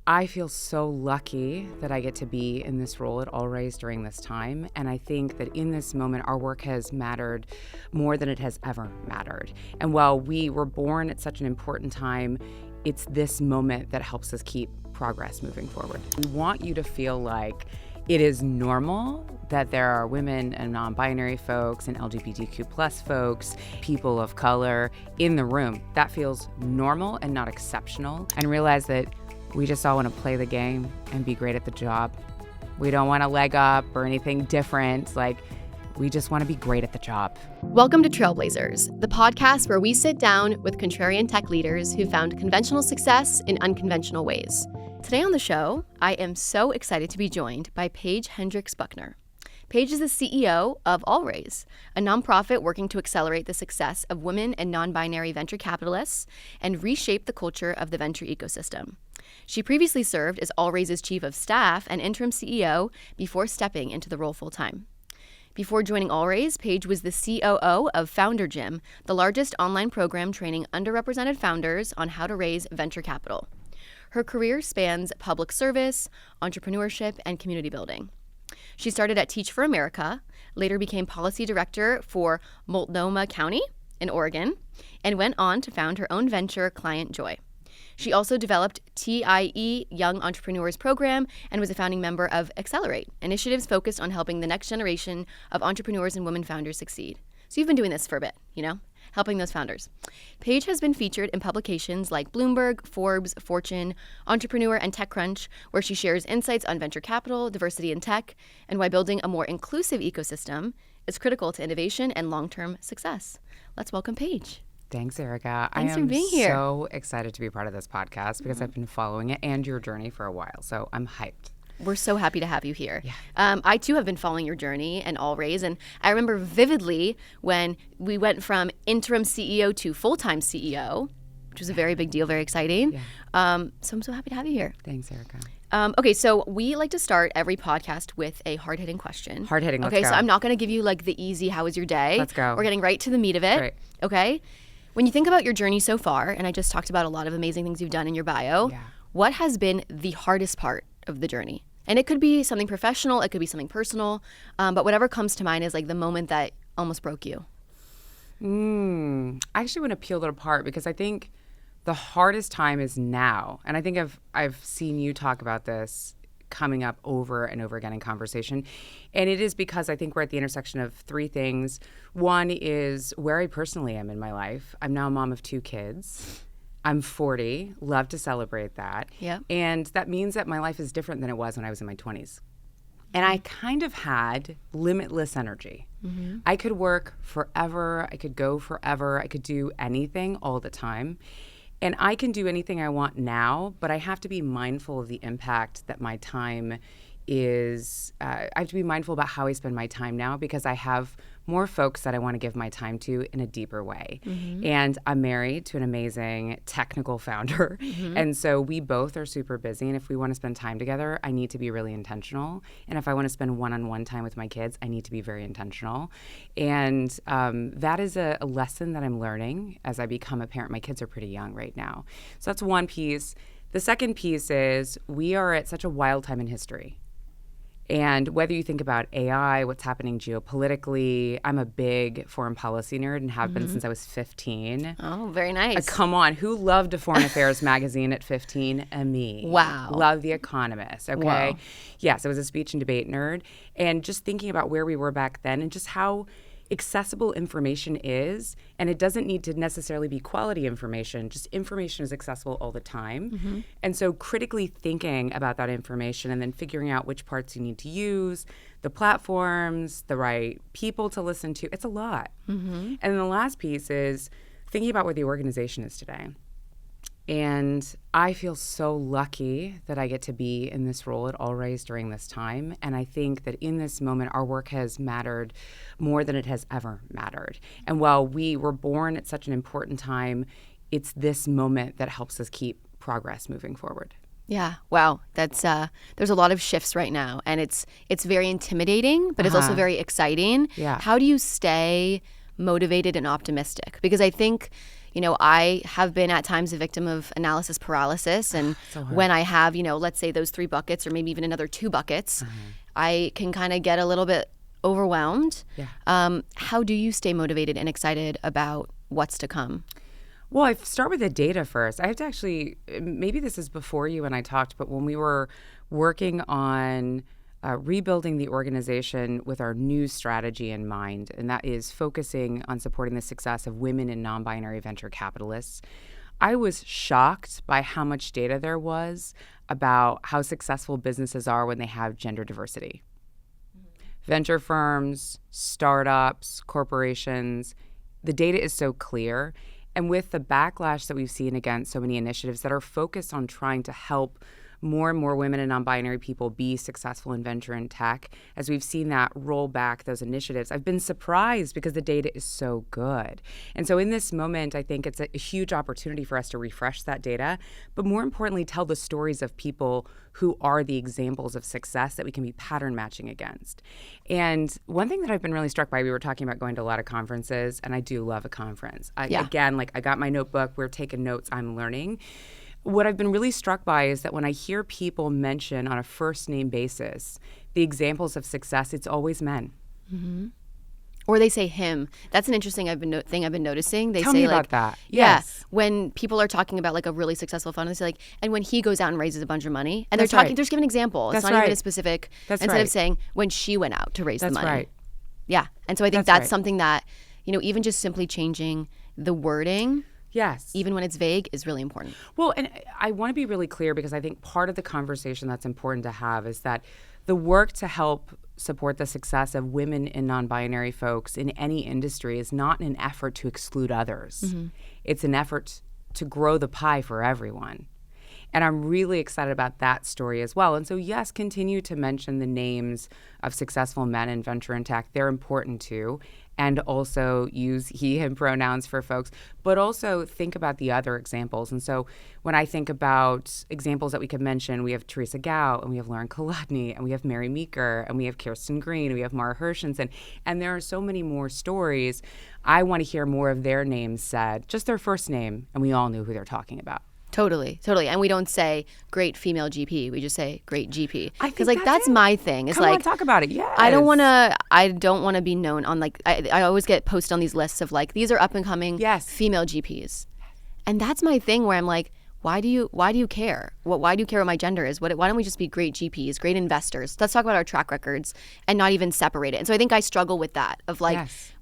I feel so lucky that I get to be in this role at Allraise during this time. And I think that in this moment, our work has mattered more than it has ever mattered. And while we were born at such an important time, it's this moment that helps us keep progress moving forward. We want you to feel like it is normal that there are women and non-binary folks and LGBTQ plus folks, people of color in the room. That feels normal and not exceptional. And realize that we just all want to play the game and be great at the job. We don't want to leg up or anything different. We just want to be great at the job. Welcome to Trailblazers, the podcast where we sit down with contrarian tech leaders who found conventional success in unconventional ways. Today on the show, I am so excited to be joined by Paige Hendrix Buckner. Paige is the CEO of Allraise, a nonprofit working to accelerate the success of women and non-binary venture capitalists and reshape the culture of the venture ecosystem. She previously served as Allraise's chief of staff and interim CEO before stepping into the role full-time. Before joining Allraise, Paige was the COO of Founder Gym, the largest online program training underrepresented founders on how to raise venture capital. Her career spans public service, entrepreneurship, and community building. She started at Teach for America, later became policy director for Multnomah County in Oregon, and went on to found her own venture, Client Joy. She also developed TIE Young Entrepreneurs Program and was a founding member of Accelerate, initiatives focused on helping the next generation of entrepreneurs and women founders succeed. So you've been doing this for a bit, helping those founders. Paige has been featured in publications like Bloomberg, Forbes, Fortune, Entrepreneur, and TechCrunch, where she shares insights on venture capital, diversity in tech, and why building a more inclusive ecosystem is critical to innovation and long-term success. Let's welcome Paige. Thanks, Erica. Thanks for being here. I am so excited to be part of this podcast because I've been following it and your journey for a while, so I'm hyped. We're so happy to have you here. Yeah. I, too, have been following your journey and Allraise, and I remember vividly when we went from interim CEO to full-time CEO, which was a very big deal, very exciting. Yeah. So I'm so happy to have you here. Thanks, Erica. Okay, so we like to start every podcast with a hard-hitting question. Hard-hitting, let's go. Okay, go. so I'm not going to give you the easy, how was your day? Let's go. We're getting right to the meat of it. Great. Okay? When you think about your journey so far, and I just talked about a lot of amazing things you've done in your bio, What has been the hardest part of the journey? And it could be something professional, it could be something personal, but whatever comes to mind is the moment that almost broke you. I actually want to peel it apart because I think the hardest time is now. And I think I've seen you talk about this coming up over and over again in conversation. And it is because I think we're at the intersection of three things. One is where I personally am in my life. I'm now a mom of 2 kids. I'm 40, love to celebrate that. Yeah. And that means that my life is different than it was when I was in my 20s. And I kind of had limitless energy. Mm-hmm. I could work forever, I could go forever, I could do anything all the time. And I can do anything I want now, but I have to be mindful of the impact that my time is. I have to be mindful about how I spend my time now because I have more folks that I want to give my time to in a deeper way. Mm-hmm. And I'm married to an amazing technical founder. Mm-hmm. And so we both are super busy. And if we want to spend time together, I need to be really intentional. And if I want to spend one-on-one time with my kids, I need to be very intentional. And that is a lesson that I'm learning as I become a parent. My kids are pretty young right now. So that's one piece. The second piece is we are at such a wild time in history. And whether you think about AI, what's happening geopolitically, I'm a big foreign policy nerd and have been since I was 15. Oh, very nice. Come on, who loved a foreign affairs magazine at 15? Me. Wow. Love The Economist, okay? Wow. Yes, I was a speech and debate nerd. And just thinking about where we were back then and just how accessible information is, and it doesn't need to necessarily be quality information, just information is accessible all the time. Mm-hmm. And so critically thinking about that information and then figuring out which parts you need to use, the platforms, the right people to listen to, it's a lot. Mm-hmm. And then the last piece is thinking about where the organization is today. And I feel so lucky that I get to be in this role at Allraise during this time. And I think that in this moment, our work has mattered more than it has ever mattered. And while we were born at such an important time, it's this moment that helps us keep progress moving forward. Yeah. Wow. That's there's a lot of shifts right now, and it's very intimidating, but it's also very exciting. Yeah. How do you stay motivated and optimistic? Because I think, I have been at times a victim of analysis paralysis. And when I have, let's say those 3 buckets or maybe even another 2 buckets, I can kind of get a little bit overwhelmed. Yeah. How do you stay motivated and excited about what's to come? Well, I start with the data first. I have to actually, maybe this is before you and I talked, but when we were working on rebuilding the organization with our new strategy in mind, and that is focusing on supporting the success of women and non-binary venture capitalists, I was shocked by how much data there was about how successful businesses are when they have gender diversity. Venture firms, startups, corporations, the data is so clear. And with the backlash that we've seen against so many initiatives that are focused on trying to help more and more women and non-binary people be successful in venture and tech, as we've seen that roll back those initiatives, I've been surprised because the data is so good. And so in this moment, I think it's a huge opportunity for us to refresh that data, but more importantly, tell the stories of people who are the examples of success that we can be pattern matching against. And one thing that I've been really struck by, we were talking about going to a lot of conferences, and I do love a conference. Again, I got my notebook, we're taking notes, I'm learning. What I've been really struck by is that when I hear people mention on a first name basis the examples of success, it's always men. Mm-hmm. Or they say him. That's an interesting thing I've been noticing. They Tell say me about that. Yes. When people are talking about a really successful fund, they say and when he goes out and raises a bunch of money, and they're just giving an example. It's not even a specific. Instead of saying when she went out to raise the money. That's right. Yeah. And so I think that's something that, even just simply changing the wording. Yes. Even when it's vague is really important. Well, and I want to be really clear because I think part of the conversation that's important to have is that the work to help support the success of women and non-binary folks in any industry is not an effort to exclude others. Mm-hmm. It's an effort to grow the pie for everyone. And I'm really excited about that story as well. And so, yes, continue to mention the names of successful men in venture and tech. They're important too. And also use he, him pronouns for folks, but also think about the other examples. And so when I think about examples that we could mention, we have Teresa Gao, and we have Lauren Kolodny, and we have Mary Meeker, and we have Kirsten Green, and we have Mara Hershenson, and there are so many more stories. I want to hear more of their names said, just their first name, and we all knew who they're talking about. Totally. And we don't say great female GP. We just say great GP. Because that's my thing. It's Come on, talk about it. Yes. I don't want to be known on I always get posted on these lists of these are up and coming female GPs. And that's my thing where I'm why do you care? Why do you care what my gender is? Why don't we just be great GPs, great investors? Let's talk about our track records and not even separate it. And so I think I struggle with that of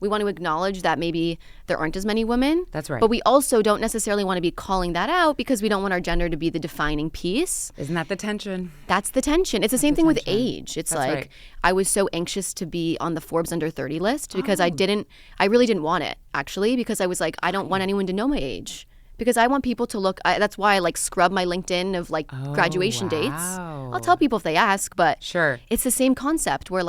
we want to acknowledge that maybe there aren't as many women. That's right. But we also don't necessarily want to be calling that out because we don't want our gender to be the defining piece. Isn't that the tension? That's the tension. It's the same thing with age. It's right. I was so anxious to be on the Forbes under 30 list because I really didn't want it actually because I was I don't want anyone to know my age. Because I want people to look, that's why I scrub my LinkedIn of graduation dates. I'll tell people if they ask, but sure, it's the same concept where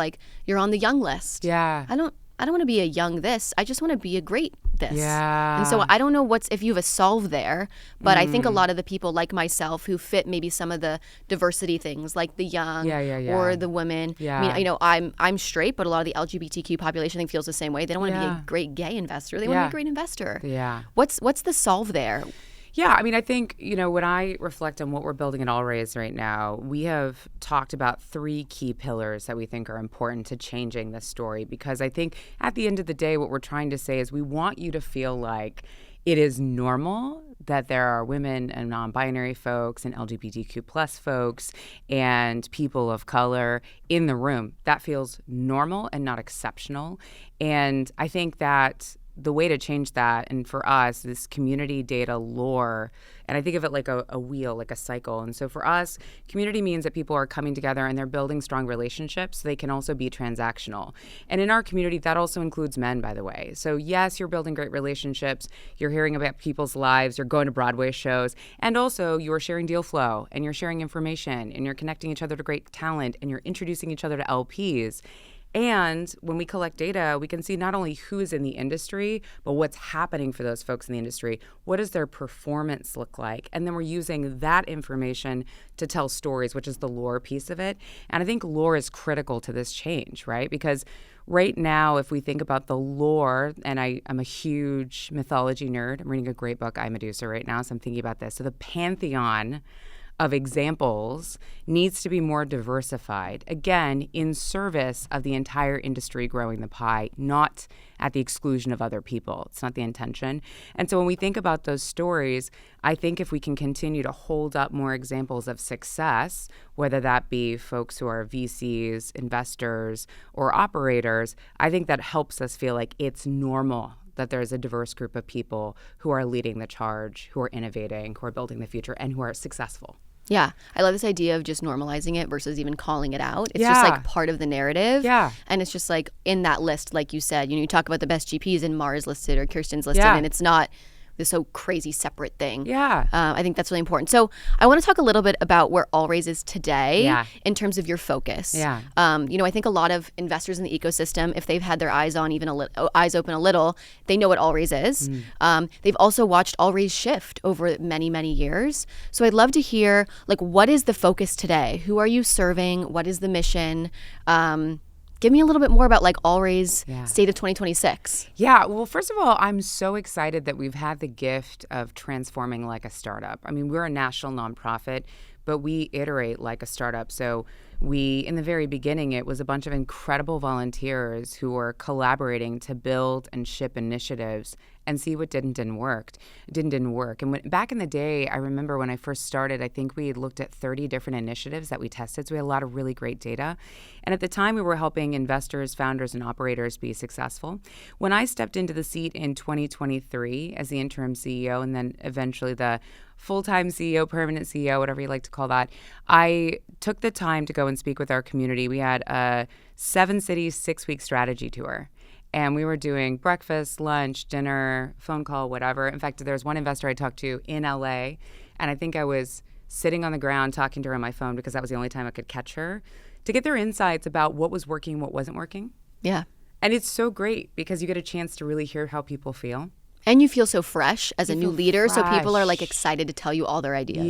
you're on the young list. Yeah. I don't want to be a young this. I just want to be a great this. Yeah. And so I don't know if you have a solve there, but I think a lot of the people like myself who fit maybe some of the diversity things like the young or the women. Yeah. I mean, I'm straight, but a lot of the LGBTQ population I think feels the same way. They don't want to be a great gay investor. They want to be a great investor. Yeah. What's the solve there? Yeah, I mean, I think, when I reflect on what we're building at AllRaise right now, we have talked about 3 key pillars that we think are important to changing this story. Because I think at the end of the day, what we're trying to say is we want you to feel like it is normal that there are women and non-binary folks and LGBTQ plus folks and people of color in the room. That feels normal and not exceptional. And I think that the way to change that, and for us, this community data lore, and I think of it like a wheel, like a cycle. And so for us, community means that people are coming together and they're building strong relationships so they can also be transactional. And in our community, that also includes men, by the way. So yes, you're building great relationships, you're hearing about people's lives, you're going to Broadway shows, and also you're sharing deal flow, and you're sharing information, and you're connecting each other to great talent, and you're introducing each other to LPs. And when we collect data, we can see not only who is in the industry, but what's happening for those folks in the industry. What does their performance look like? And then we're using that information to tell stories, which is the lore piece of it. And I think lore is critical to this change, right? Because right now, if we think about the lore, and I'm a huge mythology nerd. I'm reading a great book, I, Medusa, right now, so I'm thinking about this. So the pantheon of examples needs to be more diversified, again, in service of the entire industry growing the pie, not at the exclusion of other people. It's not the intention. And so when we think about those stories, I think if we can continue to hold up more examples of success, whether that be folks who are VCs, investors, or operators, I think that helps us feel like it's normal that there's a diverse group of people who are leading the charge, who are innovating, who are building the future, and who are successful. Yeah. I love this idea of just normalizing it versus even calling it out. It's just like part of the narrative. Yeah. And it's just like in that list, like you said, you talk about the best GPs and Mars listed or Kirsten's listed, and it's not this so crazy separate thing. Yeah. I think that's really important. So I want to talk a little bit about where Allraise is today in terms of your focus. Yeah. I think a lot of investors in the ecosystem, if they've had their eyes on eyes open a little, they know what Allraise is. They've also watched Allraise shift over many, many years. So I'd love to hear, like, what is the focus today? Who are you serving? What is the mission? Give me a little bit more about like Allraise state of 2026. Yeah, well, first of all, I'm so excited that we've had the gift of transforming like a startup. I mean, we're a national nonprofit, but we iterate like a startup. So in the very beginning, it was a bunch of incredible volunteers who were collaborating to build and ship initiatives and see what didn't work. And back in the day, I remember when I first started, I think we looked at 30 different initiatives that we tested. So we had a lot of really great data. And at the time, we were helping investors, founders, and operators be successful. When I stepped into the seat in 2023 as the interim CEO and then eventually the full-time CEO, permanent CEO, whatever you like to call that, I took the time to go and speak with our community. We had a 7-city, 6-week strategy tour. And we were doing breakfast, lunch, dinner, phone call, whatever. In fact, there's one investor I talked to in LA, and I think I was sitting on the ground talking to her on my phone because that was the only time I could catch her to get their insights about what was working, what wasn't working. Yeah. And it's so great because you get a chance to really hear how people feel. And you feel so fresh as a new leader, so people are like excited to tell you all their ideas.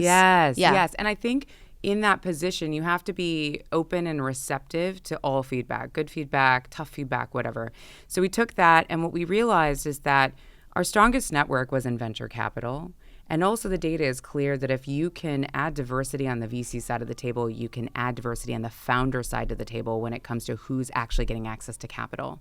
Yes. And I think in that position, you have to be open and receptive to all feedback, good feedback, tough feedback, whatever. So we took that, and what we realized is that our strongest network was in venture capital. And also the data is clear that if you can add diversity on the VC side of the table, you can add diversity on the founder side of the table when it comes to who's actually getting access to capital.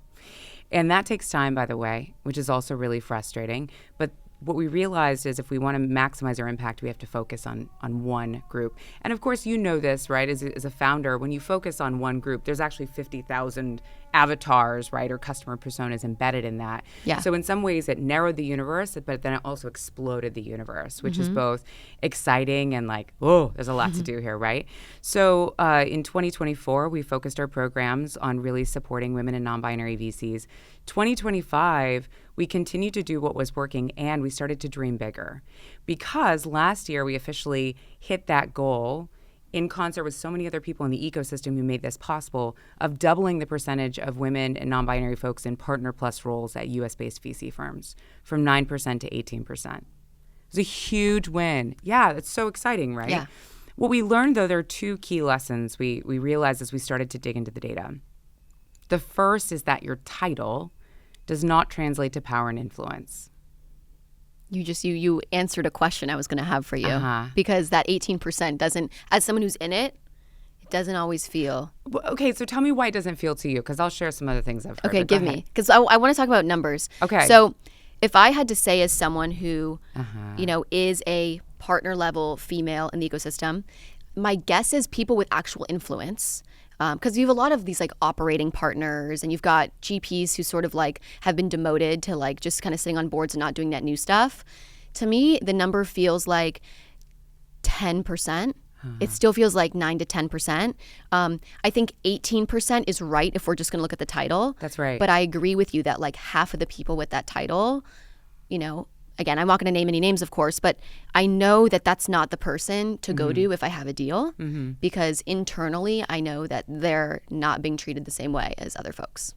And that takes time, by the way, which is also really frustrating. But what we realized is if we want to maximize our impact, we have to focus on one group. And of course, you know this, right? As a founder, when you focus on one group, there's actually 50,000 avatars, right, or customer personas embedded in that. Yeah. So in some ways, it narrowed the universe, but then it also exploded the universe, which is both exciting and like, oh, there's a lot to do here, right? So in 2024, we focused our programs on really supporting women and non-binary VCs. 2025, we continued to do what was working, and we started to dream bigger. Because last year, we officially hit that goal in concert with so many other people in the ecosystem who made this possible, of doubling the percentage of women and non-binary folks in partner plus roles at US-based VC firms from 9% to 18%. It was a huge win. Yeah, that's so exciting, right? Yeah. What we learned, though, there are two key lessons we realized as we started to dig into the data. The first is that your title does not translate to power and influence. You answered a question I was going to have for you, because that 18% doesn't, as someone who's in it, it doesn't always feel. Okay, so tell me why it doesn't feel to you, because I'll share some other things I've heard. Okay, give me, because I want to talk about numbers. Okay. So if I had to say, as someone who, is a partner level female in the ecosystem, my guess is people with actual influence. Because you have a lot of these like operating partners, and you've got GPs who sort of like have been demoted to like just kind of sitting on boards and not doing that new stuff. To me, the number feels like 10%. It still feels like 9 to 10%. I think 18% is right if we're just going to look at the title. That's right. But I agree with you that like half of the people with that title, again, I'm not going to name any names, of course, but I know that that's not the person to go to if I have a deal, because internally I know that they're not being treated the same way as other folks.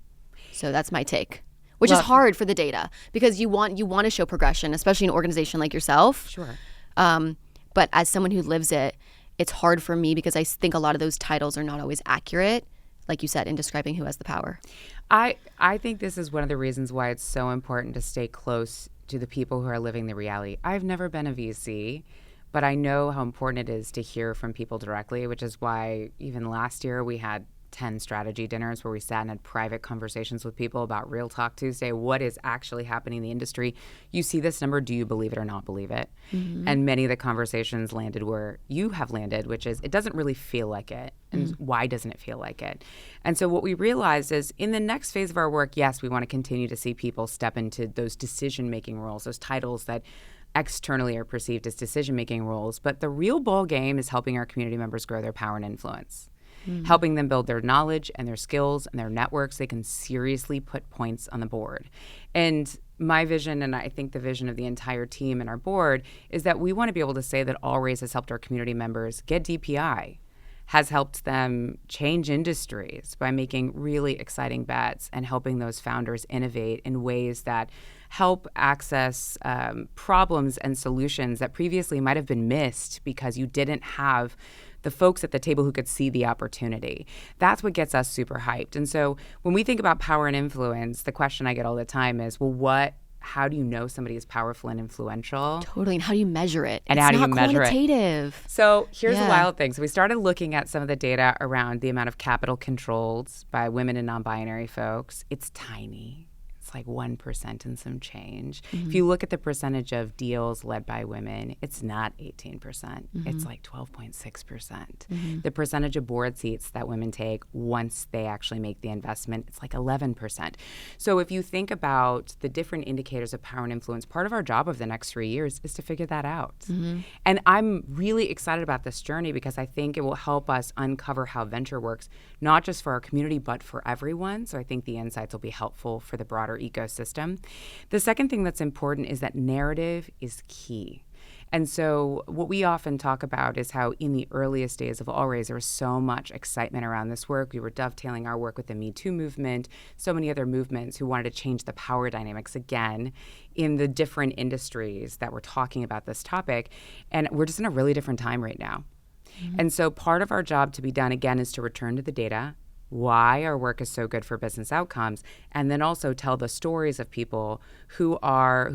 So that's my take, which is hard for the data, because you want to show progression, especially in an organization like yourself. Sure. But as someone who lives it, it's hard for me because I think a lot of those titles are not always accurate, like you said, in describing who has the power. I think this is one of the reasons why it's so important to stay close to the people who are living the reality. I've never been a VC, but I know how important it is to hear from people directly, which is why even last year we had 10 strategy dinners where we sat and had private conversations with people about Real Talk Tuesday. What is actually happening in the industry? You see this number, do you believe it or not believe it? And many of the conversations landed where you have landed, which is it doesn't really feel like it. And why doesn't it feel like it? And so what we realized is in the next phase of our work, yes, we want to continue to see people step into those decision-making roles, those titles that externally are perceived as decision-making roles. But the real ball game is helping our community members grow their power and influence. Helping them build their knowledge and their skills and their networks. They can seriously put points on the board. And my vision, and I think the vision of the entire team and our board, is that we want to be able to say that AllRaise has helped our community members get DPI, has helped them change industries by making really exciting bets and helping those founders innovate in ways that help access problems and solutions that previously might have been missed because you didn't have the folks at the table who could see the opportunity. That's what gets us super hyped. And so when we think about power and influence, the question I get all the time is, well, how do you know somebody is powerful and influential? Totally. And how do you measure it? And how do you measure it? It's not quantitative. So here's the wild thing. So we started looking at some of the data around the amount of capital controlled by women and non-binary folks. It's tiny. It's like 1% and some change. If you look at the percentage of deals led by women, it's not 18%. It's like 12.6%. The percentage of board seats that women take once they actually make the investment, it's like 11%. So if you think about the different indicators of power and influence, part of our job over the next 3 years is to figure that out. And I'm really excited about this journey because I think it will help us uncover how venture works, not just for our community, but for everyone. So I think the insights will be helpful for the broader ecosystem. The second thing that's important is that narrative is key. And so what we often talk about is how in the earliest days of AllRaise, there was so much excitement around this work. We were dovetailing our work with the Me Too movement, so many other movements who wanted to change the power dynamics again in the different industries that were talking about this topic. And we're just in a really different time right now. And so part of our job to be done, again, is to return to the data, why our work is so good for business outcomes, and then also tell the stories of people who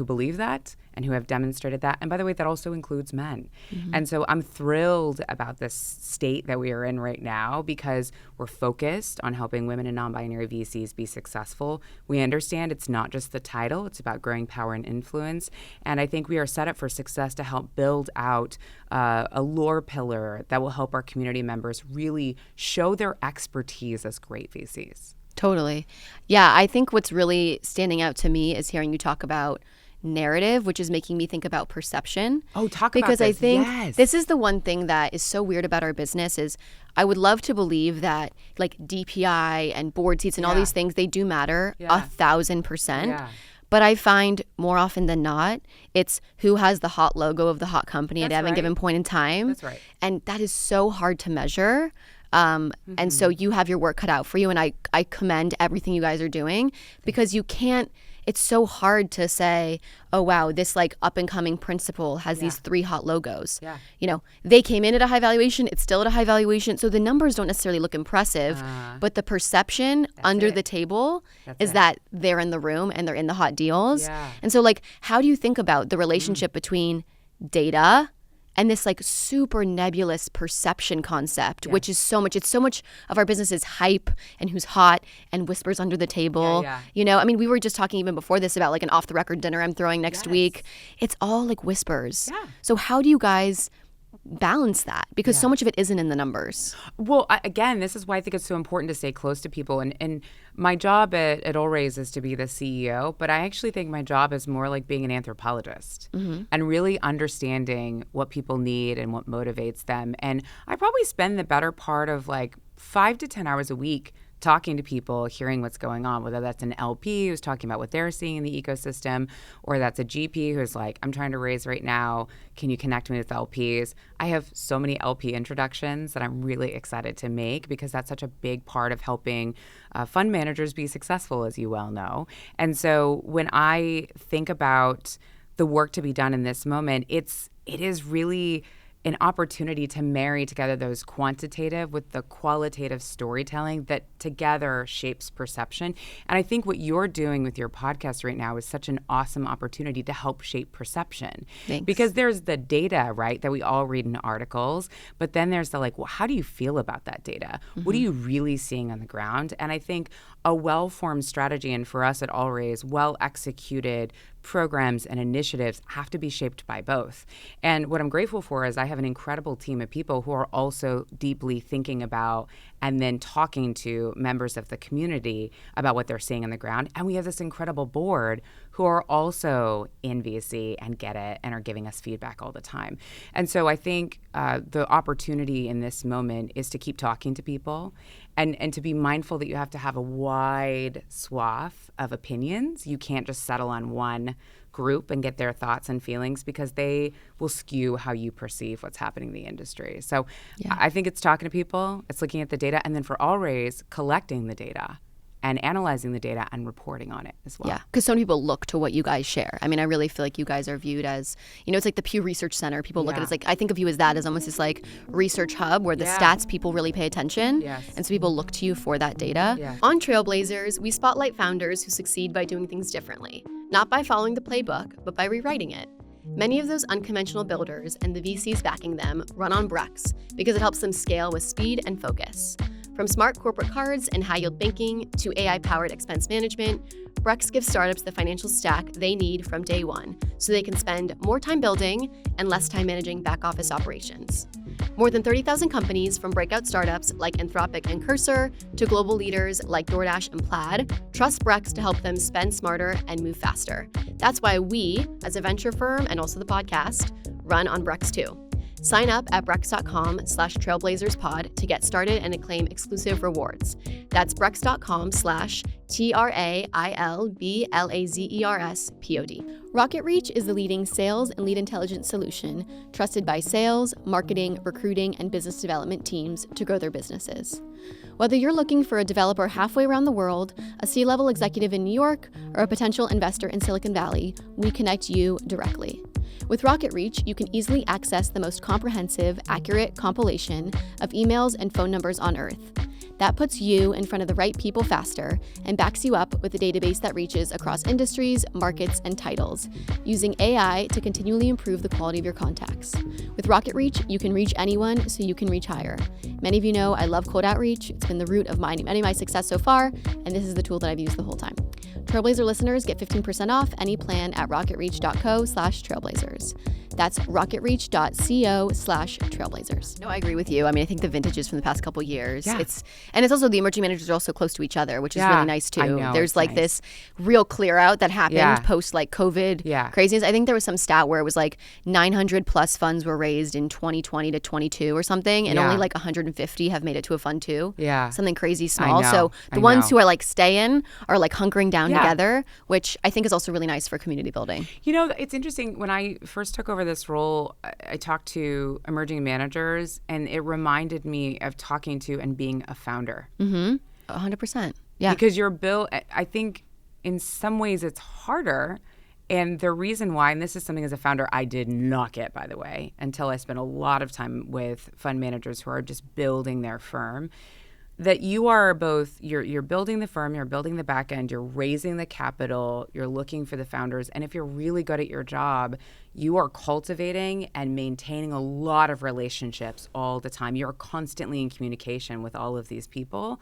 believe that and who have demonstrated that. And by the way, that also includes men. And so I'm thrilled about this state that we are in right now because we're focused on helping women and non-binary VCs be successful. We understand it's not just the title, it's about growing power and influence. And I think we are set up for success to help build out a lore pillar that will help our community members really show their expertise as great VCs. Totally. Yeah, I think what's really standing out to me is hearing you talk about narrative, which is making me think about perception. Oh, talk about this. Because I think this is the one thing that is so weird about our business is I would love to believe that like DPI and board seats and all these things, they do matter 1,000%. Yeah. But I find more often than not, it's who has the hot logo of the hot company at any given point in time. That's right. And that is so hard to measure. And so you have your work cut out for you. And I commend everything you guys are doing because you can't, it's so hard to say, oh, wow, this like up and coming principal has these 3 hot logos. Yeah. You know, they came in at a high valuation. It's still at a high valuation. So the numbers don't necessarily look impressive, but the perception under the table is that they're in the room and they're in the hot deals. Yeah. And so like, how do you think about the relationship between data and this like super nebulous perception concept, which is so much of our business is hype and who's hot and whispers under the table. You know, I mean, we were just talking even before this about like an off the record dinner I'm throwing next week. It's all like whispers. So how do you guys balance that? Because so much of it isn't in the numbers. Well, again, this is why I think it's so important to stay close to people. And my job at AllRaise is to be the CEO, but I actually think my job is more like being an anthropologist and really understanding what people need and what motivates them. And I probably spend the better part of like 5 to 10 hours a week talking to people, hearing what's going on, whether that's an LP who's talking about what they're seeing in the ecosystem, or that's a GP who's like, I'm trying to raise right now. Can you connect me with LPs? I have so many LP introductions that I'm really excited to make because that's such a big part of helping fund managers be successful, as you well know. And so when I think about the work to be done in this moment, it is really an opportunity to marry together those quantitative with the qualitative storytelling that together shapes perception. And I think what you're doing with your podcast right now is such an awesome opportunity to help shape perception. Thanks. Because there's the data, right, that we all read in articles, but then there's the like, well, how do you feel about that data? What are you really seeing on the ground? And I think a well-formed strategy, and for us at AllRaise, well-executed programs and initiatives have to be shaped by both. And what I'm grateful for is I have an incredible team of people who are also deeply thinking about and then talking to members of the community about what they're seeing on the ground. And we have this incredible board who are also in VC and get it and are giving us feedback all the time. And so I think the opportunity in this moment is to keep talking to people and to be mindful that you have to have a wide swath of opinions. You can't just settle on one group and get their thoughts and feelings because they will skew how you perceive what's happening in the industry. So I think it's talking to people, it's looking at the data, and then for AllRaise, collecting the data and analyzing the data and reporting on it as well. Yeah, because some people look to what you guys share. I mean, I really feel like you guys are viewed as, it's like the Pew Research Center. People look at it as like, I think of you as that, as almost this like research hub where the stats people really pay attention. Yes. And so people look to you for that data. Yeah. On Trailblazers, we spotlight founders who succeed by doing things differently, not by following the playbook, but by rewriting it. Many of those unconventional builders and the VCs backing them run on Brex because it helps them scale with speed and focus. From smart corporate cards and high-yield banking to AI-powered expense management, Brex gives startups the financial stack they need from day one so they can spend more time building and less time managing back-office operations. More than 30,000 companies, from breakout startups like Anthropic and Cursor to global leaders like DoorDash and Plaid, trust Brex to help them spend smarter and move faster. That's why we, as a venture firm and also the podcast, run on Brex too. Sign up at brex.com/trailblazerspod to get started and claim exclusive rewards. That's brex.com/TRAILBLAZERSPOD. RocketReach is the leading sales and lead intelligence solution trusted by sales, marketing, recruiting, and business development teams to grow their businesses. Whether you're looking for a developer halfway around the world, a C-level executive in New York, or a potential investor in Silicon Valley, we connect you directly. With RocketReach, you can easily access the most comprehensive, accurate compilation of emails and phone numbers on Earth. That puts you in front of the right people faster and backs you up with a database that reaches across industries, markets, and titles, using AI to continually improve the quality of your contacts. With RocketReach, you can reach anyone so you can reach higher. Many of you know I love cold outreach. It's been the root of many of my success so far, and this is the tool that I've used the whole time. Trailblazer listeners get 15% off any plan at rocketreach.co/trailblazers. That's rocketreach.co/trailblazers. No, I agree with you. I mean, I think the vintages from the past couple years, it's also the emerging managers are also close to each other, which is really nice too. I know, there's like this real clear out that happened post like COVID craziness. I think there was some stat where it was like 900 plus funds were raised in 2020 to 22 or something, and only like 150 have made it to a fund two. Yeah. Something crazy small. So the ones who are like staying are like hunkering down together, which I think is also really nice for community building. You know, it's interesting. When I first took over this role, I talked to emerging managers, and it reminded me of talking to and being a founder. 100%. Yeah. Because you're built, I think in some ways it's harder. And the reason why, and this is something as a founder I did not get, by the way, until I spent a lot of time with fund managers who are just building their firm, that you are both, you're building the firm, you're building the back end, you're raising the capital, you're looking for the founders. And if you're really good at your job, you are cultivating and maintaining a lot of relationships all the time. You're constantly in communication with all of these people.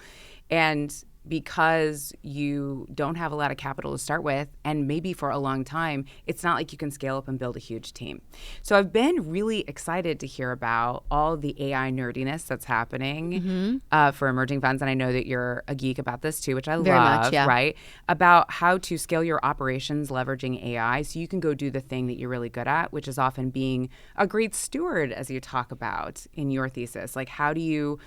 And because you don't have a lot of capital to start with, and maybe for a long time, it's not like you can scale up and build a huge team. So I've been really excited to hear about all the AI nerdiness that's happening for emerging funds. And I know that you're a geek about this too, which I Very love, much, yeah. right? About how to scale your operations leveraging AI so you can go do the thing that you're really good at, which is often being a great steward, as you talk about in your thesis. Like, how do you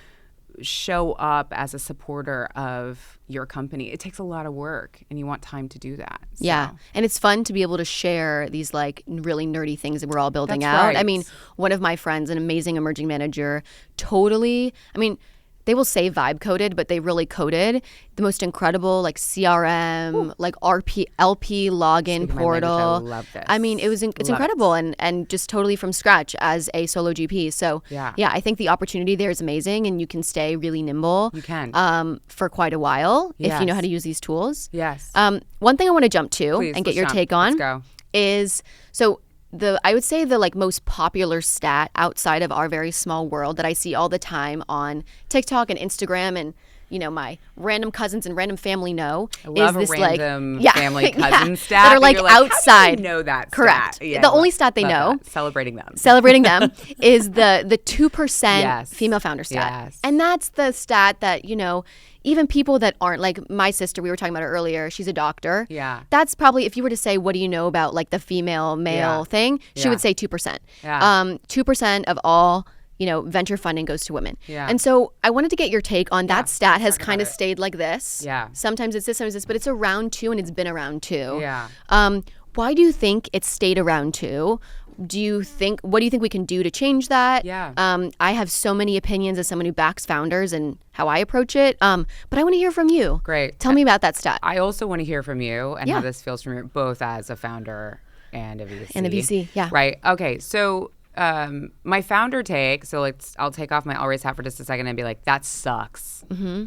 show up as a supporter of your company. It takes a lot of work, and you want time to do that. So. Yeah. And it's fun to be able to share these like really nerdy things that we're all building That's out. right. I mean, one of my friends, an amazing emerging manager, totally, I mean, they will say vibe coded, but they really coded the most incredible like CRM, like LP login portal. I love this. I mean, it's incredible and just totally from scratch as a solo GP. So yeah, I think the opportunity there is amazing, and you can stay really nimble. You can. For quite a while if you know how to use these tools. Yes. One thing I want to jump to Please, and get your let's take on go. is I would say the like most popular stat outside of our very small world that I see all the time on TikTok and Instagram and my random cousins and random family know is this random family cousin stat that are like outside. How do you know that? Correct. Stat? Yeah, the only stat they know, celebrating them is the 2% female founder stat, and that's the stat that even people that aren't like my sister, we were talking about her earlier, she's a doctor. Yeah. That's probably, if you were to say, what do you know about like the female male thing, she would say 2%. Yeah. 2% of all, venture funding goes to women. Yeah. And so I wanted to get your take on that stat has kind of stayed like this. Yeah. Sometimes it's this, sometimes it's this, but it's around 2 and it's been around 2. Yeah. Why do you think it's stayed around 2? What do you think we can do to change that? Yeah. I have so many opinions as someone who backs founders and how I approach it. But I want to hear from you. Great. Tell me about that stat. I also want to hear from you and how this feels from you, both as a founder and a VC. And a VC, yeah. Right. Okay. So my founder take, I'll take off my always hat for just a second and be like, that sucks. Mm-hmm.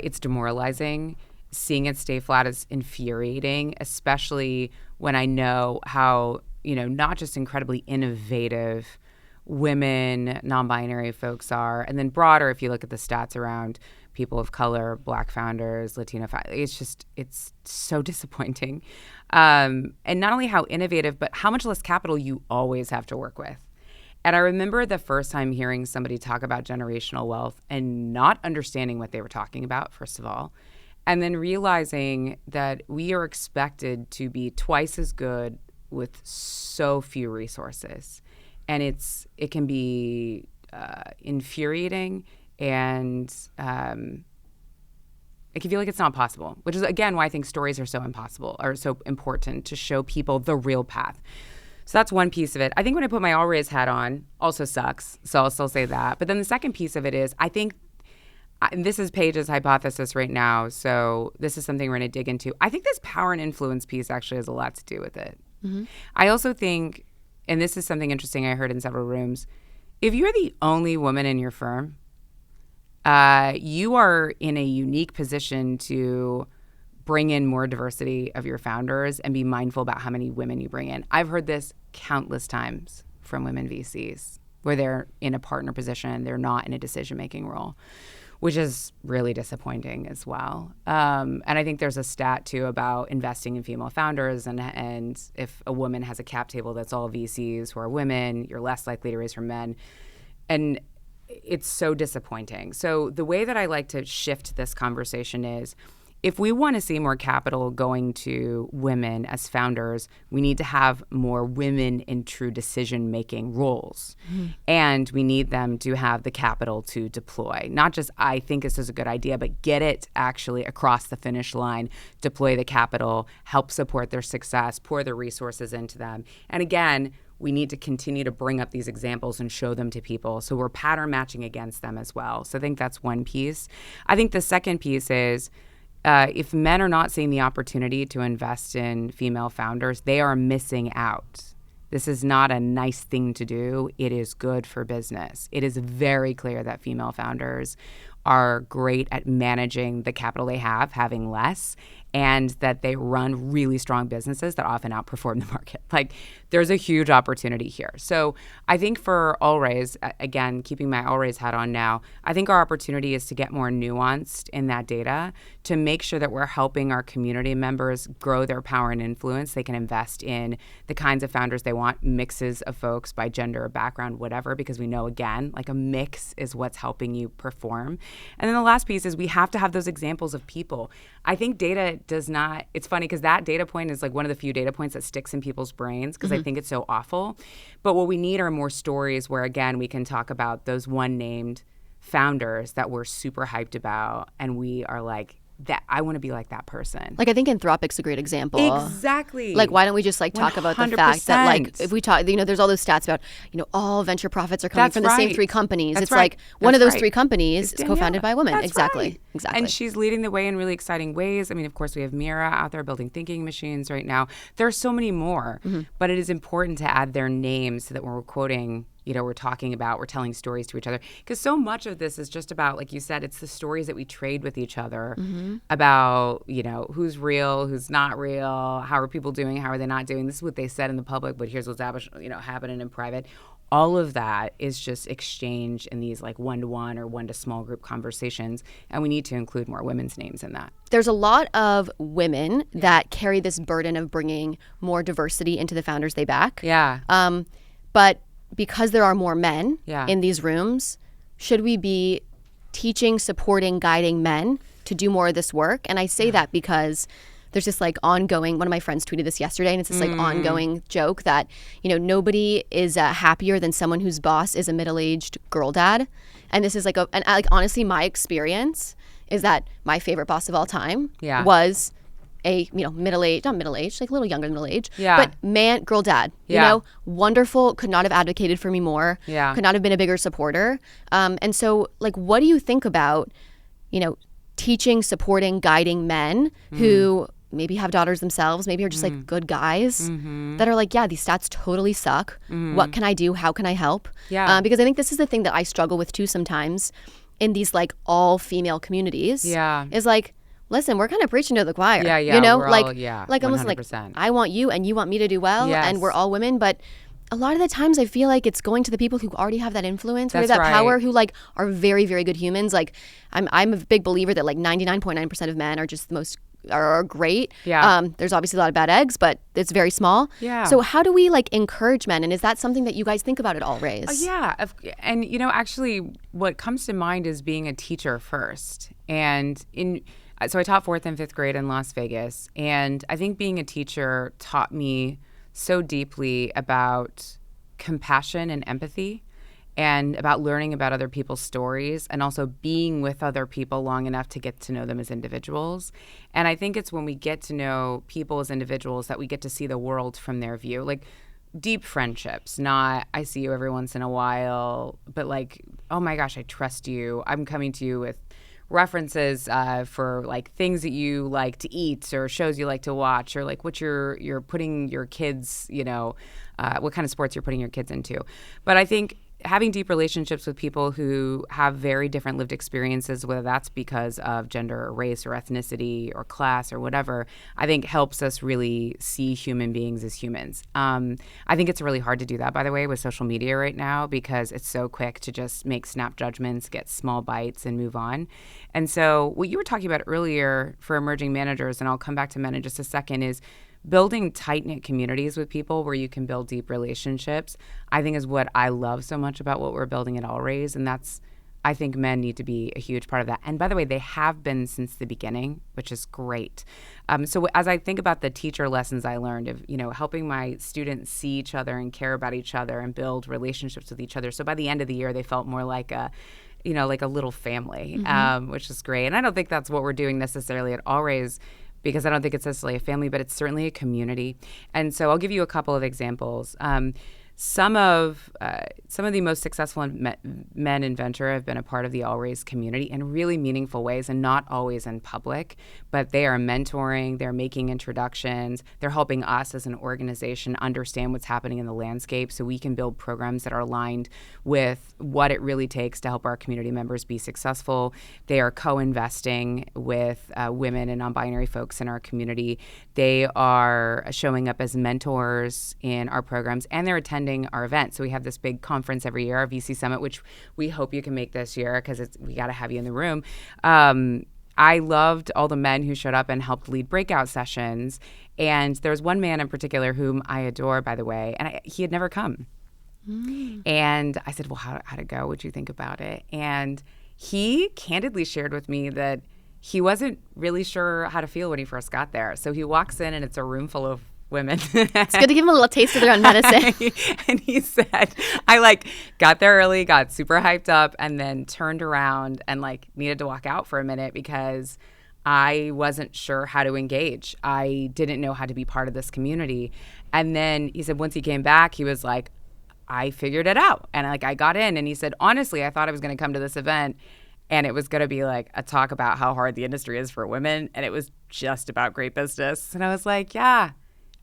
It's demoralizing. Seeing it stay flat is infuriating, especially when I know how, not just incredibly innovative women, non-binary folks are, and then broader, if you look at the stats around people of color, Black founders, Latino founders, it's so disappointing. And not only how innovative, but how much less capital you always have to work with. And I remember the first time hearing somebody talk about generational wealth and not understanding what they were talking about, first of all, and then realizing that we are expected to be twice as good with so few resources. And it can be infuriating, and it can feel like it's not possible, which is, again, why I think stories are so important to show people the real path. So that's one piece of it. I think when I put my always hat on, also sucks, so I'll still say that. But then the second piece of it is, I think, and this is Paige's hypothesis right now, so this is something we're going to dig into. I think this power and influence piece actually has a lot to do with it. Mm-hmm. I also think, and this is something interesting I heard in several rooms, if you're the only woman in your firm, you are in a unique position to bring in more diversity of your founders and be mindful about how many women you bring in. I've heard this countless times from women VCs where they're in a partner position, they're not in a decision-making role, which is really disappointing as well. And I think there's a stat, too, about investing in female founders. And if a woman has a cap table that's all VCs who are women, you're less likely to raise from men. And it's so disappointing. So the way that I like to shift this conversation is, if we want to see more capital going to women as founders, we need to have more women in true decision-making roles. Mm-hmm. And we need them to have the capital to deploy. Not just, I think this is a good idea, but get it actually across the finish line, deploy the capital, help support their success, pour the resources into them. And again, we need to continue to bring up these examples and show them to people. So we're pattern matching against them as well. So I think that's one piece. I think the second piece is, if men are not seeing the opportunity to invest in female founders, they are missing out. This is not a nice thing to do. It is good for business. It is very clear that female founders are great at managing the capital they have, having less, and that they run really strong businesses that often outperform the market. Like, there's a huge opportunity here. So I think for Allraise, again, keeping my Allraise hat on now, I think our opportunity is to get more nuanced in that data to make sure that we're helping our community members grow their power and influence. They can invest in the kinds of founders they want, mixes of folks by gender, background, whatever, because we know, again, like a mix is what's helping you perform. And then the last piece is we have to have those examples of people. I think data does not, it's funny because that data point is like one of the few data points that sticks in people's brains because I think it's so awful. But what we need are more stories where, again, we can talk about those one named founders that we're super hyped about, and we are like, that I want to be like that person. Like, I think Anthropic's a great example. Exactly. Like, why don't we just like talk about the fact that, like, if we talk, there's all those stats about, all venture profits are coming from the same 3 companies. It's like one of those 3 companies is co-founded by a woman. Exactly. And she's leading the way in really exciting ways. I mean, of course, we have Mira out there building thinking machines right now. There are so many more, but it is important to add their names so that when we're quoting, we're talking about, we're telling stories to each other. Because so much of this is just about, like you said, it's the stories that we trade with each other about, who's real, who's not real, how are people doing, how are they not doing. This is what they said in the public, but here's what's happening in private. All of that is just exchange in these like one-to-one or one-to-small group conversations, and we need to include more women's names in that. There's a lot of women that carry this burden of bringing more diversity into the founders they back. Yeah. But because there are more men in these rooms, should we be teaching, supporting, guiding men to do more of this work? And I say that because there's this like ongoing, one of my friends tweeted this yesterday, and it's this like ongoing joke that, nobody is happier than someone whose boss is a middle-aged girl dad. And this is like honestly, my experience is that my favorite boss of all time was a middle-aged, not middle-aged, like a little younger than middle-aged, but man, girl dad, wonderful, could not have advocated for me more, could not have been a bigger supporter. And so like, what do you think about, teaching, supporting, guiding men who maybe have daughters themselves, maybe are just like good guys that are like, these stats totally suck. What can I do? How can I help? Because I think this is the thing that I struggle with too sometimes in these like all female communities is like, listen, we're kind of preaching to the choir. Like almost like, I want you and you want me to do well, and we're all women. But a lot of the times I feel like it's going to the people who already have that influence or that power, who like are very, very good humans. Like I'm a big believer that like 99.9% of men are just the most are great. There's obviously a lot of bad eggs, but it's very small. So how do we like encourage men? And is that something that you guys think about at all, Raise? And actually what comes to mind is being a teacher first. And so I taught 4th and 5th grade in Las Vegas, and I think being a teacher taught me so deeply about compassion and empathy, and about learning about other people's stories, and also being with other people long enough to get to know them as individuals. And I think it's when we get to know people as individuals that we get to see the world from their view. Like deep friendships, not I see you every once in a while, but like, oh my gosh, I trust you. I'm coming to you with references for like things that you like to eat or shows you like to watch, or like what you're putting your kids, what kind of sports you're putting your kids into. But I think having deep relationships with people who have very different lived experiences, whether that's because of gender or race or ethnicity or class or whatever, I think helps us really see human beings as humans. I think it's really hard to do that, by the way, with social media right now, because it's so quick to just make snap judgments, get small bites, and move on. And so what you were talking about earlier for emerging managers, and I'll come back to men in just a second, is building tight-knit communities with people where you can build deep relationships, I think is what I love so much about what we're building at All Raise. And that's, I think men need to be a huge part of that. And by the way, they have been since the beginning, which is great. So as I think about the teacher lessons I learned of, helping my students see each other and care about each other and build relationships with each other. So by the end of the year, they felt more like a little family, which is great. And I don't think that's what we're doing necessarily at All Raise, because I don't think it's necessarily a family, but it's certainly a community. And so I'll give you a couple of examples. Some of the most successful men in venture have been a part of the All Raise community in really meaningful ways, and not always in public, but they are mentoring, they're making introductions, they're helping us as an organization understand what's happening in the landscape so we can build programs that are aligned with what it really takes to help our community members be successful. They are co-investing with women and non-binary folks in our community. They are showing up as mentors in our programs, and they're attending our event. So we have this big conference every year, our VC Summit, which we hope you can make this year because we got to have you in the room. I loved all the men who showed up and helped lead breakout sessions. And there's one man in particular whom I adore, by the way, and he had never come. And I said, well, how'd it go? What'd you think about it? And he candidly shared with me that he wasn't really sure how to feel when he first got there. So he walks in and it's a room full of women. It's good to give them a little taste of their own medicine. And he said, I like got there early, got super hyped up, and then turned around and like needed to walk out for a minute because I wasn't sure how to engage. I didn't know how to be part of this community. And then he said once he came back, he was like, I figured it out. And like I got in, and he said, honestly, I thought I was going to come to this event and it was going to be like a talk about how hard the industry is for women. And it was just about great business. And I was like, yeah.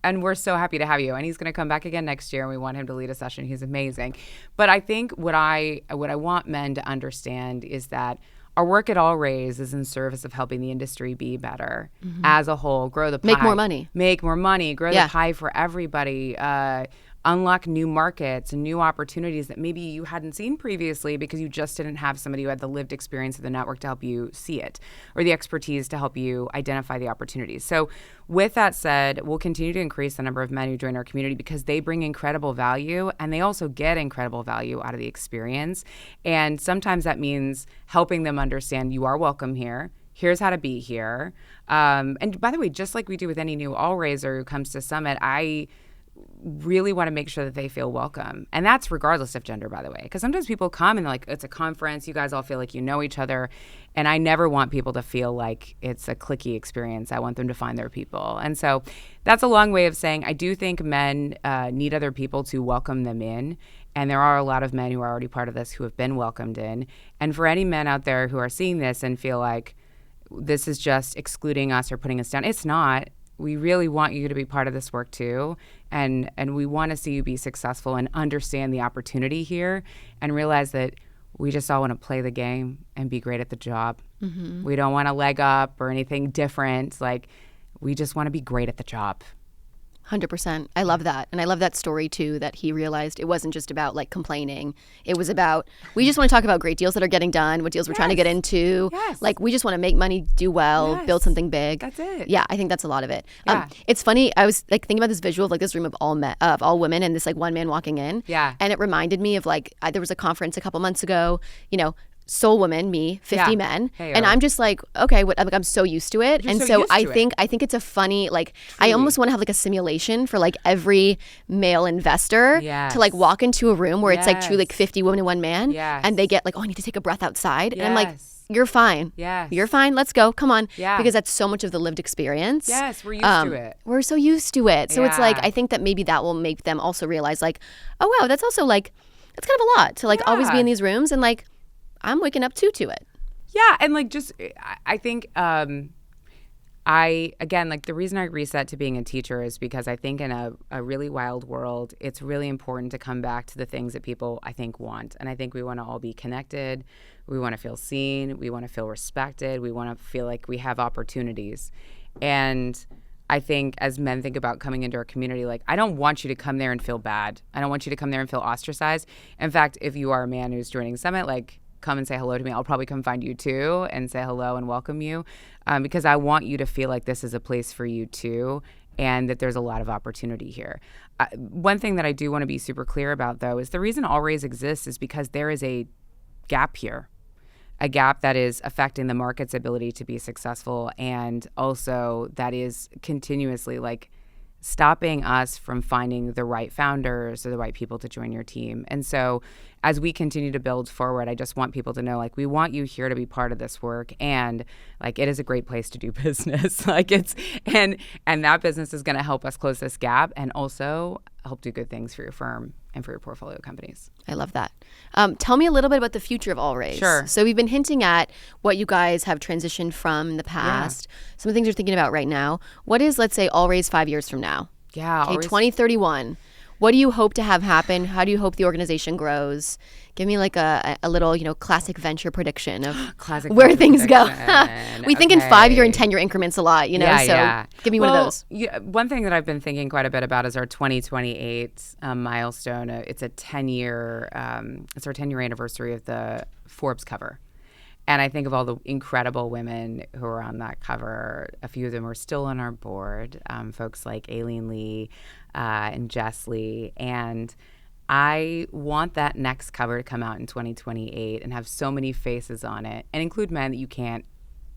And we're so happy to have you. And he's going to come back again next year, and we want him to lead a session. He's amazing. But I think what I want men to understand is that our work at All Raise is in service of helping the industry be better as a whole, grow the pie. Make more money, grow the pie for everybody, unlock new markets and new opportunities that maybe you hadn't seen previously because you just didn't have somebody who had the lived experience of the network to help you see it, or the expertise to help you identify the opportunities. So with that said, we'll continue to increase the number of men who join our community because they bring incredible value, and they also get incredible value out of the experience. And sometimes that means helping them understand you are welcome here. Here's how to be here. And by the way, just like we do with any new All-Raiser who comes to Summit, I really want to make sure that they feel welcome. And that's regardless of gender, by the way. Because sometimes people come and they're like, it's a conference. You guys all feel like you know each other. And I never want people to feel like it's a cliquey experience. I want them to find their people. And so that's a long way of saying I do think men need other people to welcome them in. And there are a lot of men who are already part of this who have been welcomed in. And for any men out there who are seeing this and feel like this is just excluding us or putting us down, it's not. We really want you to be part of this work too. And we want to see you be successful and understand the opportunity here and realize that we just all want to play the game and be great at the job. We don't want a leg up or anything different. Like, we just want to be great at the job. 100%. I love that. And I love that story too, that he realized it wasn't just about like complaining. It was about, we just want to talk about great deals that are getting done, what deals we're trying to get into. Like, we just want to make money, do well, build something big. That's it. Yeah, I think that's a lot of it. It's funny. I was like thinking about this visual of like this room of all women and this like one man walking in. And it reminded me of like, there was a conference a couple months ago, you know, sole woman, me, 50 men. And I'm just like, okay, I'm so used to it. And so I think it's a funny, like, I almost want to have like a simulation for like every male investor to like walk into a room where it's like truly like 50 women and one man. And they get like, oh, I need to take a breath outside. And I'm like, you're fine. You're fine. Let's go. Come on. Because that's so much of the lived experience. We're used to it. We're so used to it. So it's like, I think that maybe that will make them also realize like, oh, wow, that's also like, that's kind of a lot to like always be in these rooms, and like, I'm waking up to it. Yeah, and like just I think again, like the reason I reset to being a teacher is because I think in a really wild world, it's really important to come back to the things that people I think want. And I think we want to all be connected. We want to feel seen. We want to feel respected. We want to feel like we have opportunities. And I think as men think about coming into our community, like, I don't want you to come there and feel bad. I don't want you to come there and feel ostracized. In fact, if you are a man who's joining Summit, like, come and say hello to me. I'll probably come find you too and say hello and welcome you, because I want you to feel like this is a place for you too, and that there's a lot of opportunity here. One thing that I do want to be super clear about, though, is the reason All Raise exists is because there is a gap here, a gap that is affecting the market's ability to be successful, and also that is continuously like stopping us from finding the right founders or the right people to join your team. And so as we continue to build forward, I just want people to know, like, we want you here to be part of this work, and like, it is a great place to do business. Like, it's, and that business is going to help us close this gap and also help do good things for your firm and for your portfolio companies. I love that. Tell me a little bit about the future of All Raise. Sure. So we've been hinting at what you guys have transitioned from in the past, some of the things you're thinking about right now. What is, let's say, All Raise 5 years from now? Yeah. Okay, 2031. What do you hope to have happen? How do you hope the organization grows? Give me like a little, classic venture prediction of where things go. We think in 5-year and 10-year increments a lot, so give me one of those. One thing that I've been thinking quite a bit about is our 2028 milestone. It's a 10-year, it's our 10-year anniversary of the Forbes cover. And I think of all the incredible women who are on that cover. A few of them are still on our board, folks like Aileen Lee and Jess Lee. And I want that next cover to come out in 2028 and have so many faces on it and include men that you can't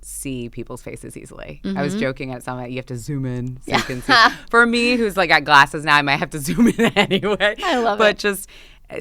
see people's faces easily. I was joking at some, you have to zoom in so you can see. For me, who's like got glasses now, I might have to zoom in anyway. I love it. But just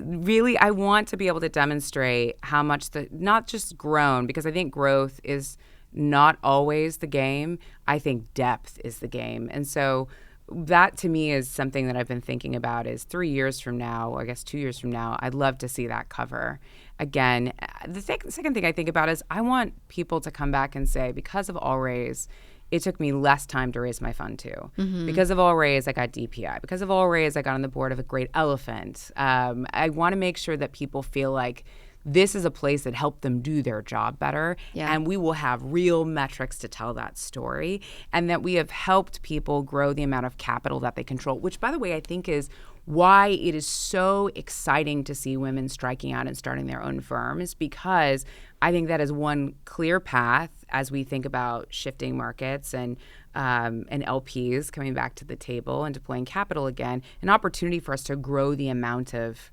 really, I want to be able to demonstrate how much not just grown, because I think growth is not always the game. I think depth is the game. And so that to me is something that I've been thinking about is 3 years from now, or I guess 2 years from now, I'd love to see that cover. Again, the second thing I think about is I want people to come back and say, because of All Raise, it took me less time to raise my fund too. Because of All Raise, I got DPI. Because of All Raise, I got on the board of a great elephant. I want to make sure that people feel like this is a place that helped them do their job better. Yeah. And we will have real metrics to tell that story. And that we have helped people grow the amount of capital that they control, which, by the way, I think is why it is so exciting to see women striking out and starting their own firms, because I think that is one clear path as we think about shifting markets and LPs coming back to the table and deploying capital again, an opportunity for us to grow the amount of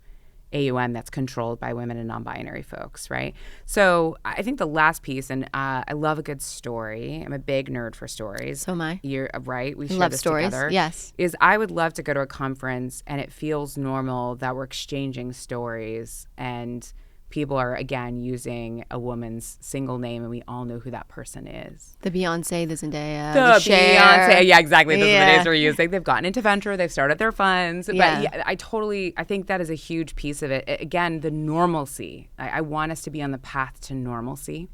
AUM that's controlled by women and non-binary folks, right? So I think the last piece, and I love a good story. I'm a big nerd for stories. So am I. You're right. We share love this stories. together. Yes. Is I would love to go to a conference and it feels normal that we're exchanging stories and people are, again, using a woman's single name and we all know who that person is. The Beyonce, the Zendaya, The Cher. Beyonce, yeah, exactly. Those are the Yeah. names we're using. They've gotten into venture. They've started their funds. Yeah. But yeah, I think that is a huge piece of it. Again, the normalcy. I want us to be on the path to normalcy.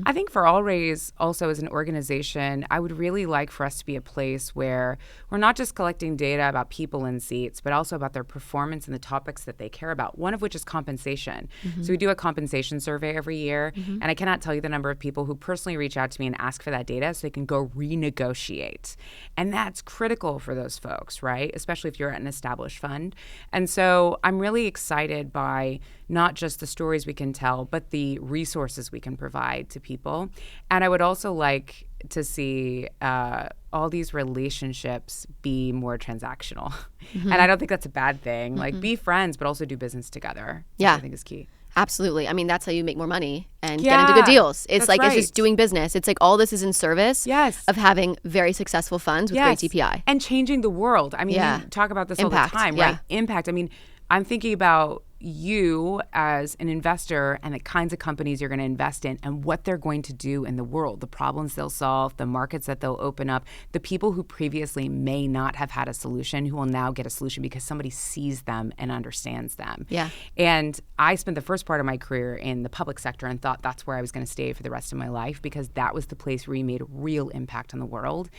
I think for All Raise, also as an organization, I would really like for us to be a place where we're not just collecting data about people in seats, but also about their performance and the topics that they care about, one of which is compensation. So we do a compensation survey every year, and I cannot tell you the number of people who personally reach out to me and ask for that data so they can go renegotiate. And that's critical for those folks, right? Especially if you're at an established fund. And so I'm really excited by not just the stories we can tell, but the resources we can provide to people. And I would also like to see all these relationships be more transactional. And I don't think that's a bad thing. Like, be friends, but also do business together. Yeah. Which I think is key. Absolutely. I mean, that's how you make more money and get into good deals. It's that's like, right. it's just doing business. It's like all this is in service Yes. of having very successful funds with great DPI. And changing the world. I mean, Yeah. you talk about this Impact, all the time, yeah. right? Impact. I mean, I'm thinking about you as an investor and the kinds of companies you're going to invest in and what they're going to do in the world, the problems they'll solve, the markets that they'll open up, the people who previously may not have had a solution who will now get a solution because somebody sees them and understands them. Yeah. And I spent the first part of my career in the public sector and thought that's where I was going to stay for the rest of my life because that was the place where we made a real impact on the world.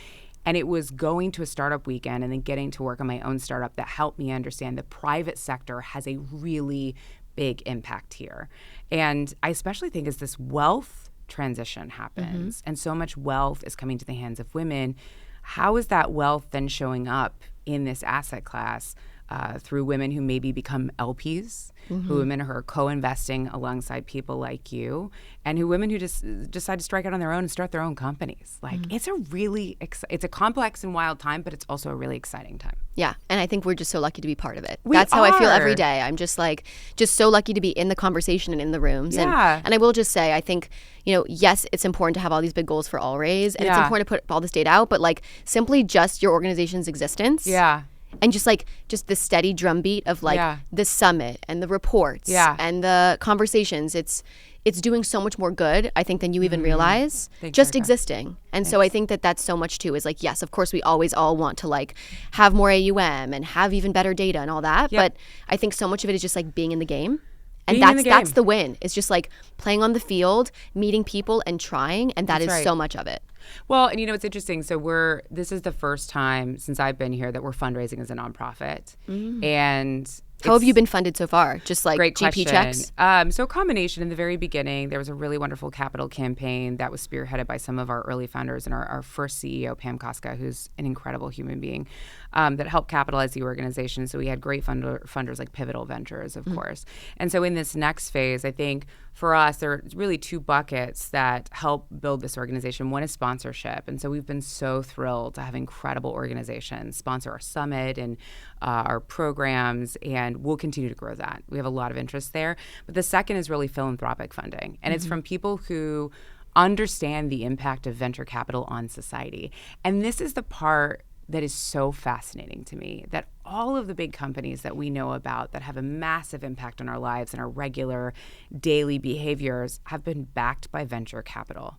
And it was going to a startup weekend and then getting to work on my own startup that helped me understand the private sector has a really big impact here. And I especially think as this wealth transition happens and so much wealth is coming to the hands of women, how is that wealth then showing up in this asset class through women who maybe become LPs, who women who are co-investing alongside people like you, and who women who just decide to strike out on their own and start their own companies. Like it's a really, it's a complex and wild time, but it's also a really exciting time. Yeah. And I think we're just so lucky to be part of it. We That's how I feel are. every day. I'm just like, just so lucky to be in the conversation and in the rooms. Yeah. And I will just say, I think, you know, yes, it's important to have all these big goals for All Raise and it's Yeah. important to put all this data out, but like simply just your organization's existence. Yeah. And just the steady drumbeat of like Yeah. the summit and the reports Yeah. and the conversations. It's doing so much more good, I think, than you even realize. Thanks, just Erica. existing. And so I think that that's so much too. Is like, yes, of course, we always all want to like have more AUM and have even better data and all that. Yep. But I think so much of it is just like being in the game. And Being in the that's game. the win. It's just like playing on the field, meeting people and trying. And that That's is right. so much of it. Well, and you know, it's interesting. So this is the first time since I've been here that we're fundraising as a nonprofit. And How have you been funded so far? Just like Great GP question. checks? So a combination in the very beginning, there was a really wonderful capital campaign that was spearheaded by some of our early founders and our first CEO, Pam Koska, who's an incredible human being, that helped capitalize the organization. So we had great funders like Pivotal Ventures, of course. And so in this next phase, I think for us, there are really two buckets that help build this organization. One is sponsorship. And so we've been so thrilled to have incredible organizations sponsor our summit and our programs, and we'll continue to grow that. We have a lot of interest there. But the second is really philanthropic funding. And it's from people who understand the impact of venture capital on society. And this is the part that is so fascinating to me, that all of the big companies that we know about that have a massive impact on our lives and our regular daily behaviors have been backed by venture capital.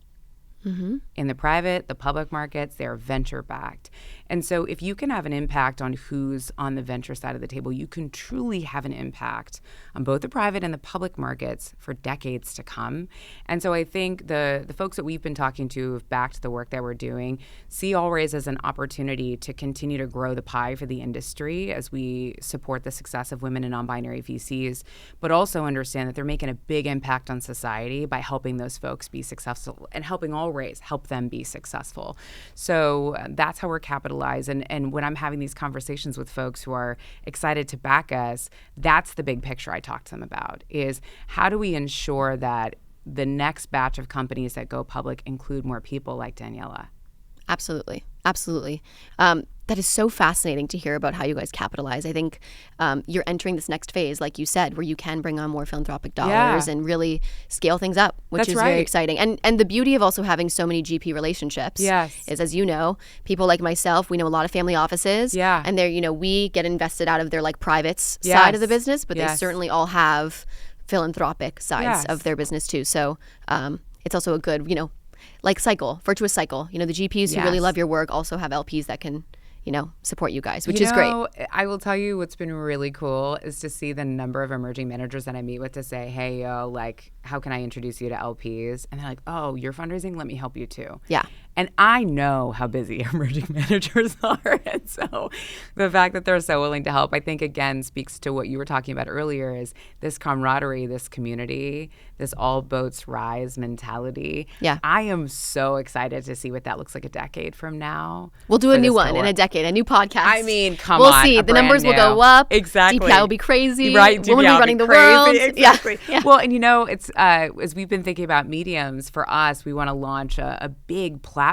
In the private, the public markets, they're venture backed. And so if you can have an impact on who's on the venture side of the table, you can truly have an impact on both the private and the public markets for decades to come. And so I think the folks that we've been talking to who've backed the work that we're doing see Allraise as an opportunity to continue to grow the pie for the industry as we support the success of women and non-binary VCs, but also understand that they're making a big impact on society by helping those folks be successful and helping Allraise help them be successful. So that's how we're capitalizing. And when I'm having these conversations with folks who are excited to back us, that's the big picture I talk to them about, is how do we ensure that the next batch of companies that go public include more people like Daniela? Absolutely. Absolutely. That is so fascinating to hear about how you guys capitalize. I think you're entering this next phase, like you said, where you can bring on more philanthropic dollars and really scale things up, which is very exciting. And the beauty of also having so many GP relationships is, as you know, people like myself, we know a lot of family offices, and they're, we get invested out of their like privates side of the business, but they certainly all have philanthropic sides of their business too. So it's also a good, like virtuous cycle. The GPs who really love your work also have LPs that can support you guys, which is great. I will tell you what's been really cool is to see the number of emerging managers that I meet with to say, hey, how can I introduce you to LPs? And they're like, oh, you're fundraising? Let me help you too. Yeah. And I know how busy emerging managers are. And so the fact that they're so willing to help, I think, again, speaks to what you were talking about earlier, is this camaraderie, this community, this all boats rise mentality. Yeah. I am so excited to see what that looks like a decade from now. We'll do a new one in a decade, a new podcast. I mean, we'll see. The numbers will go up. Exactly. DPI will be crazy. Right. Women will be running the world. Exactly. Yeah. Well, and it's as we've been thinking about mediums, for us, we want to launch a big platform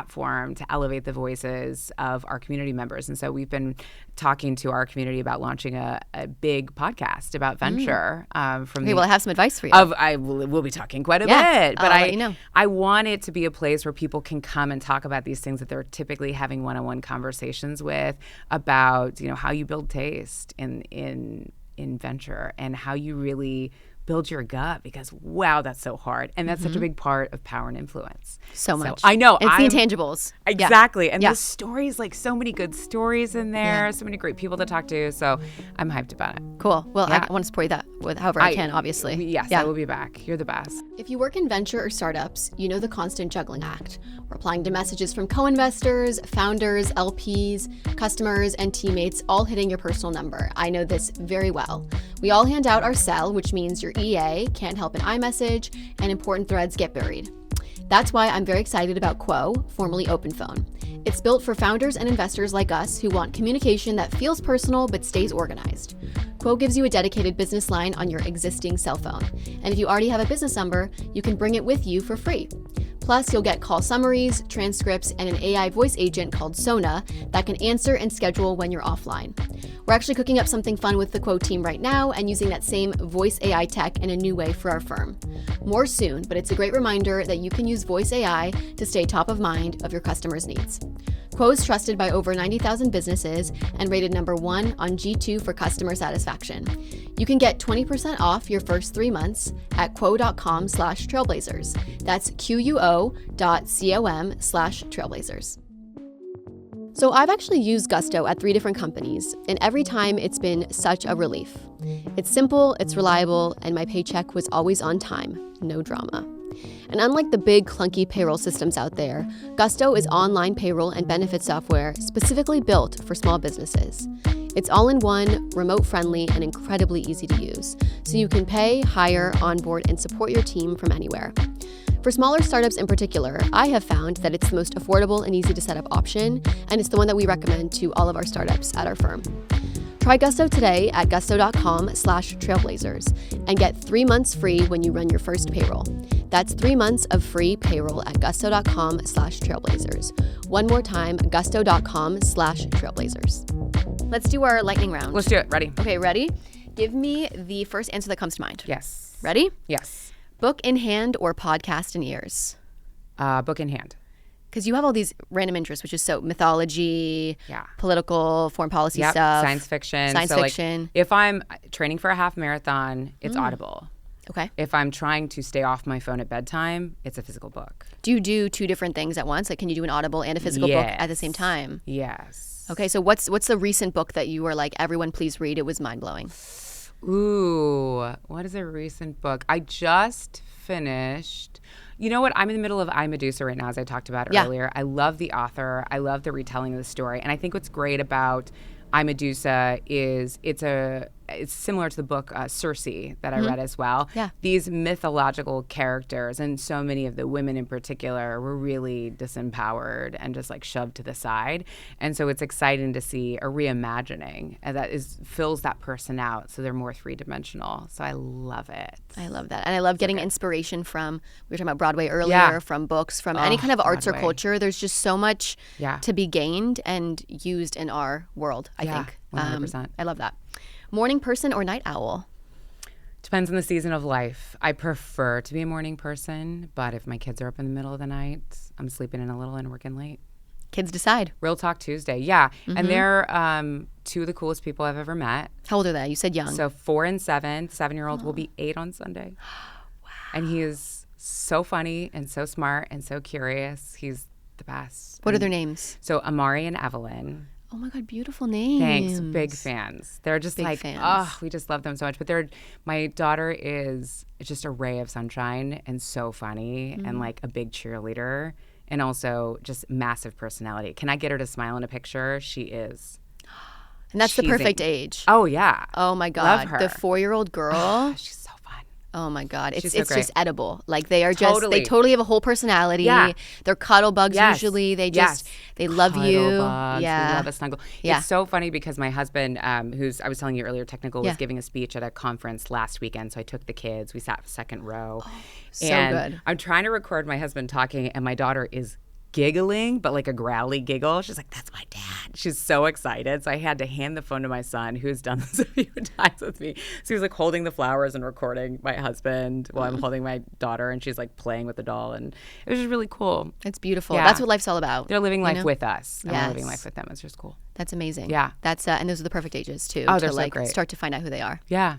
to elevate the voices of our community members. And so we've been talking to our community about launching a big podcast about venture. Well, I have some advice for you. We'll be talking quite a bit. But I'll let you know. I want it to be a place where people can come and talk about these things that they're typically having one-on-one conversations with, about how you build taste in venture and how you really build your gut, because wow, that's so hard, and that's such a big part of power and influence. So much. I know it's the intangibles. Exactly. And the stories, like so many good stories in there, so many great people to talk to. So I'm hyped about it. Cool. Well, I want to support that with however I can, obviously. Yes, I will be back. You're the best. If you work in venture or startups, you know the constant juggling act. Replying to messages from co-investors, founders, LPs, customers, and teammates, all hitting your personal number. I know this very well. We all hand out our cell, which means your EA can't help an iMessage, and important threads get buried. That's why I'm very excited about Quo, formerly OpenPhone. It's built for founders and investors like us who want communication that feels personal but stays organized. Quo gives you a dedicated business line on your existing cell phone. And if you already have a business number, you can bring it with you for free. Plus, you'll get call summaries, transcripts, and an AI voice agent called Sona that can answer and schedule when you're offline. We're actually cooking up something fun with the Quo team right now and using that same voice AI tech in a new way for our firm. More soon, but it's a great reminder that you can use voice AI to stay top of mind of your customers' needs. Quo is trusted by over 90,000 businesses and rated /1 on G2 for customer satisfaction. You can get 20% off your first 3 months at quo.com/trailblazers. That's quo.com/trailblazers. So I've actually used Gusto at 3 different companies, and every time it's been such a relief. It's simple, it's reliable, and my paycheck was always on time, no drama. And unlike the big clunky payroll systems out there, Gusto is online payroll and benefit software specifically built for small businesses. It's all-in-one, remote-friendly, and incredibly easy to use, so you can pay, hire, onboard, and support your team from anywhere. For smaller startups in particular, I have found that it's the most affordable and easy to set up option, and it's the one that we recommend to all of our startups at our firm. Try Gusto today at gusto.com/trailblazers and get 3 months free when you run your first payroll. That's 3 months of free payroll at gusto.com/trailblazers. One more time, gusto.com/trailblazers. Let's do our lightning round. Let's do it. Ready? Okay, ready? Give me the first answer that comes to mind. Yes. Ready? Yes. Book in hand or podcast in ears? Book in hand. Because you have all these random interests, which is so mythology, political, foreign policy stuff. Science fiction. Science fiction. Like, if I'm training for a half marathon, it's Audible. Okay. If I'm trying to stay off my phone at bedtime, it's a physical book. Do you do two different things at once? Like, can you do an Audible and a physical book at the same time? Yes. Okay, so what's the recent book that you were like, everyone please read? It was mind-blowing. Ooh, what is a recent book? I just finished... You know what? I'm in the middle of I, Medusa right now, as I talked about earlier. I love the author. I love the retelling of the story. And I think what's great about I, Medusa is it's similar to the book Circe that I read as well. Yeah. These mythological characters, and so many of the women in particular, were really disempowered and just like shoved to the side. And so it's exciting to see a reimagining that fills that person out so they're more three-dimensional. So I love it. I love that. And I love getting inspiration from, we were talking about Broadway earlier, from books, from any kind of arts or culture. There's just so much to be gained and used in our world, I think. 100%. I love that. Morning person or night owl? Depends on the season of life. I prefer to be a morning person, but if my kids are up in the middle of the night, I'm sleeping in a little and working late. Kids decide. Real Talk Tuesday, yeah. And they're two of the coolest people I've ever met. How old are they? You said young. So 4 and 7. 7-year-old will be 8 on Sunday. Wow. And he is so funny and so smart and so curious. He's the best. What are their names? So Amari and Evelyn. Oh my God, beautiful names. Thanks, big fans. They're just big like, fans. We just love them so much. But my daughter is just a ray of sunshine and so funny and like a big cheerleader and also just massive personality. Can I get her to smile in a picture? She is. And that's the perfect age. Oh, yeah. Oh my God. Love her. The 4-year-old girl. She's so fun. Oh my God. It's so great. just edible. Like they are just, they totally have a whole personality. Yeah. They're cuddle bugs usually. They just, they love Cuddle you. Bugs. Yeah. We love a snuggle. Yeah. It's so funny because my husband, who's, I was telling you earlier, technical, was giving a speech at a conference last weekend. So I took the kids. We sat second row. Oh, so and good. I'm trying to record my husband talking and my daughter is giggling, but like a growly giggle. She's like, that's my dad. She's so excited. So I had to hand the phone to my son, who's done this a few times with me. So he was like holding the flowers and recording my husband while I'm holding my daughter, and she's like playing with the doll. And it was just really cool. It's beautiful. Yeah. That's what life's all about. They're living life with us. And Yes. we're living life with them. It's just cool. That's amazing. Yeah. That's and those are the perfect ages too. Oh, to they're so like great. start to find out who they are. Yeah.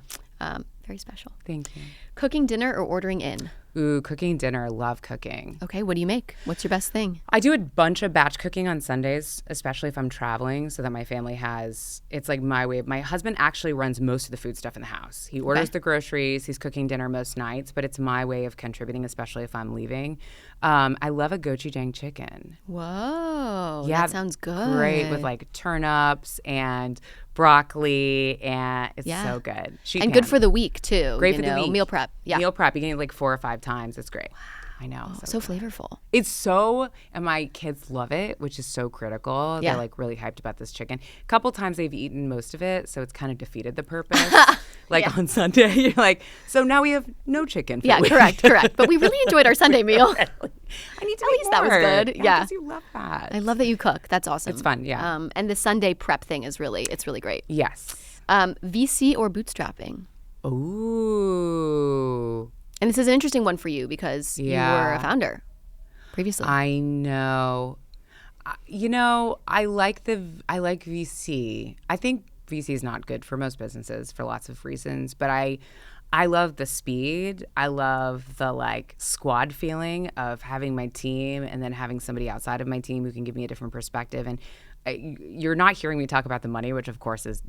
Very special. Thank you. Cooking dinner or ordering in? Ooh, cooking dinner. Love cooking. Okay, what do you make? What's your best thing? I do a bunch of batch cooking on Sundays, especially if I'm traveling, so that my family has, it's like my way. My husband actually runs most of the food stuff in the house. He orders the groceries. He's cooking dinner most nights, but it's my way of contributing, especially if I'm leaving. I love a gochujang chicken. Whoa, Yeah, that sounds good. Great with like turnips and broccoli, and it's so good. And good for the week too. Great for the week. Meal prep. Yeah. Meal prep. You can eat like 4 or 5 times. It's great. I know. So flavorful. It's so, and my kids love it, which is so critical. Yeah. They're like really hyped about this chicken. A couple times they've eaten most of it, so it's kind of defeated the purpose. Like on Sunday, you're like, so now we have no chicken. For Yeah, the week. correct. But we really enjoyed our Sunday meal. I need to At least that was good. Yeah. because you love that. I love that you cook. That's awesome. It's fun, yeah. And the Sunday prep thing is really great. Yes. VC or bootstrapping? Ooh. And this is an interesting one for you because you were a founder previously. I know. I like VC. I think VC is not good for most businesses for lots of reasons, but I love the speed. I love the like squad feeling of having my team and then having somebody outside of my team who can give me a different perspective. And you're not hearing me talk about the money, which of course is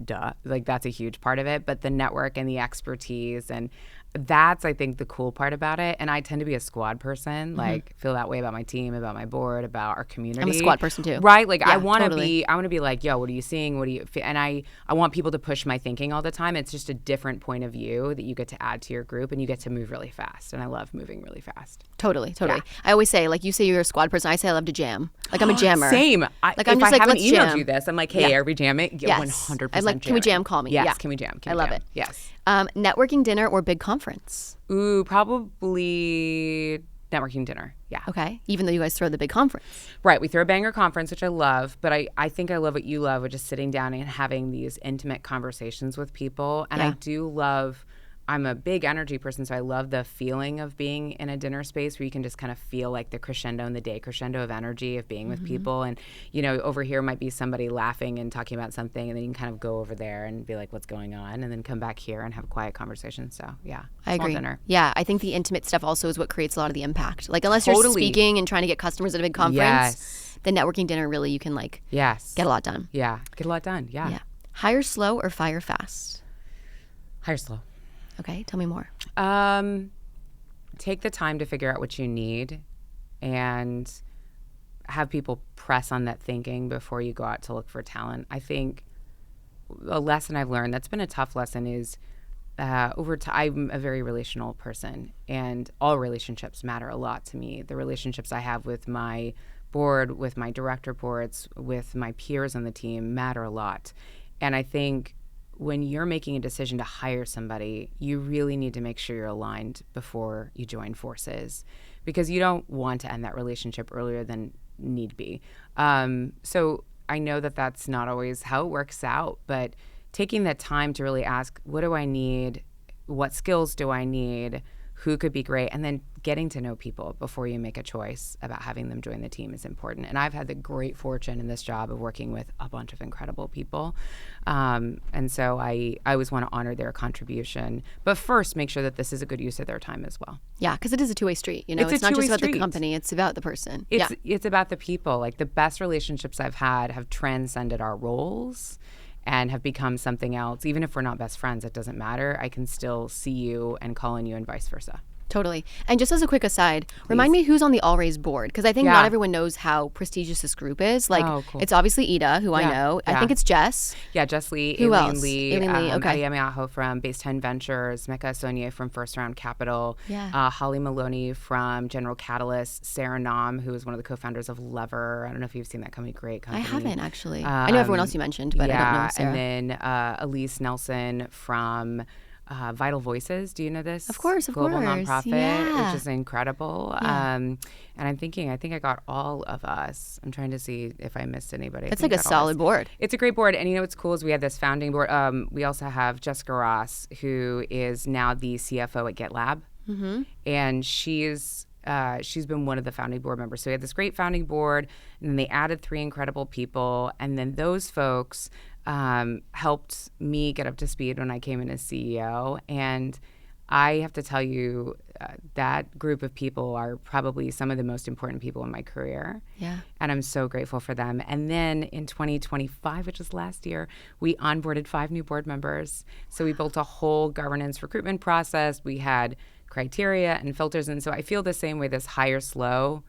like that's a huge part of it, but the network and the expertise, and that's, I think, the cool part about it. And I tend to be a squad person, like feel that way about my team, about my board, about our community. I'm a squad person too. Right? Like Yeah, I want to totally. be like, yo, what are you seeing? What do you, and I want people to push my thinking all the time. It's just a different point of view that you get to add to your group, and you get to move really fast. And I love moving really fast. Totally. Yeah. I always say, like you say you're a squad person, I say I love to jam. Like I'm a jammer. Same. Like I'm just like, haven't let's emailed jam. you this, I'm like, hey, Yeah. are we jamming? Yes. 100%. I'm like, can we jam? Call me. Yes. Yeah. Can we jam? I love it. Yes. Networking dinner or big conference? Ooh, probably networking dinner. Yeah. Okay. Even though you guys throw the big conference. Right. We throw a banger conference, which I love, but I think I love what you love, which is sitting down and having these intimate conversations with people. And I do love I'm a big energy person, so I love the feeling of being in a dinner space where you can just kind of feel like the crescendo in the day, crescendo of energy of being with people. And, over here might be somebody laughing and talking about something, and then you can kind of go over there and be like, what's going on? And then come back here and have a quiet conversation. So, yeah. I agree. Dinner. Yeah, I think the intimate stuff also is what creates a lot of the impact. Like, unless you're speaking and trying to get customers at a big conference, the networking dinner really, you can, like, get a lot done. Yeah, get a lot done. Yeah. Hire slow or fire fast? Hire slow. Okay, tell me more. Take the time to figure out what you need and have people press on that thinking before you go out to look for talent. I think a lesson I've learned that's been a tough lesson is over time, I'm a very relational person, and all relationships matter a lot to me. The relationships I have with my board, with my direct reports, with my peers on the team matter a lot. And I think when you're making a decision to hire somebody, you really need to make sure you're aligned before you join forces, because you don't want to end that relationship earlier than need be. So I know that that's not always how it works out, but taking that time to really ask, what do I need? What skills do I need? Who could be great? And then getting to know people before you make a choice about having them join the team is important. And I've had the great fortune in this job of working with a bunch of incredible people. And so I always want to honor their contribution. But first, make sure that this is a good use of their time as well. Yeah, because it is a two-way street. It's not just about the company. It's about the person. It's about the people. Like, the best relationships I've had have transcended our roles and have become something else. Even if we're not best friends, it doesn't matter. I can still see you and call on you and vice versa. Totally. And just as a quick aside, remind me who's on the All Raise board, because I think not everyone knows how prestigious this group is. Like, cool. It's obviously Ida, who I know. I think it's Jess. Yeah, Jess Lee, who Aileen else? Lee, Aileen Lee, okay. Adia Miajo from Base 10 Ventures, Mecca Sonier from First Round Capital, Holly Maloney from General Catalyst, Sarah Nam, who is one of the co-founders of Lever. I don't know if you've seen that company. Great company. I haven't, actually. I know everyone else you mentioned, but I don't know Sarah. And then Elise Nelson from Vital Voices. Do you know this? Of course. Global nonprofit, which is incredible. And I think I got all of us. I'm trying to see if I missed anybody. It's like a solid board. It's a great board. And what's cool is we have this founding board. We also have Jessica Ross, who is now the CFO at GitLab. Mm-hmm. And she's been one of the founding board members. So we had this great founding board, and then they added 3 incredible people. And then those folks helped me get up to speed when I came in as CEO. And I have to tell you, that group of people are probably some of the most important people in my career. Yeah. And I'm so grateful for them. And then in 2025, which is last year, we onboarded 5 new board members. So we built a whole governance recruitment process. We had criteria and filters. And so I feel the same way. This hire slow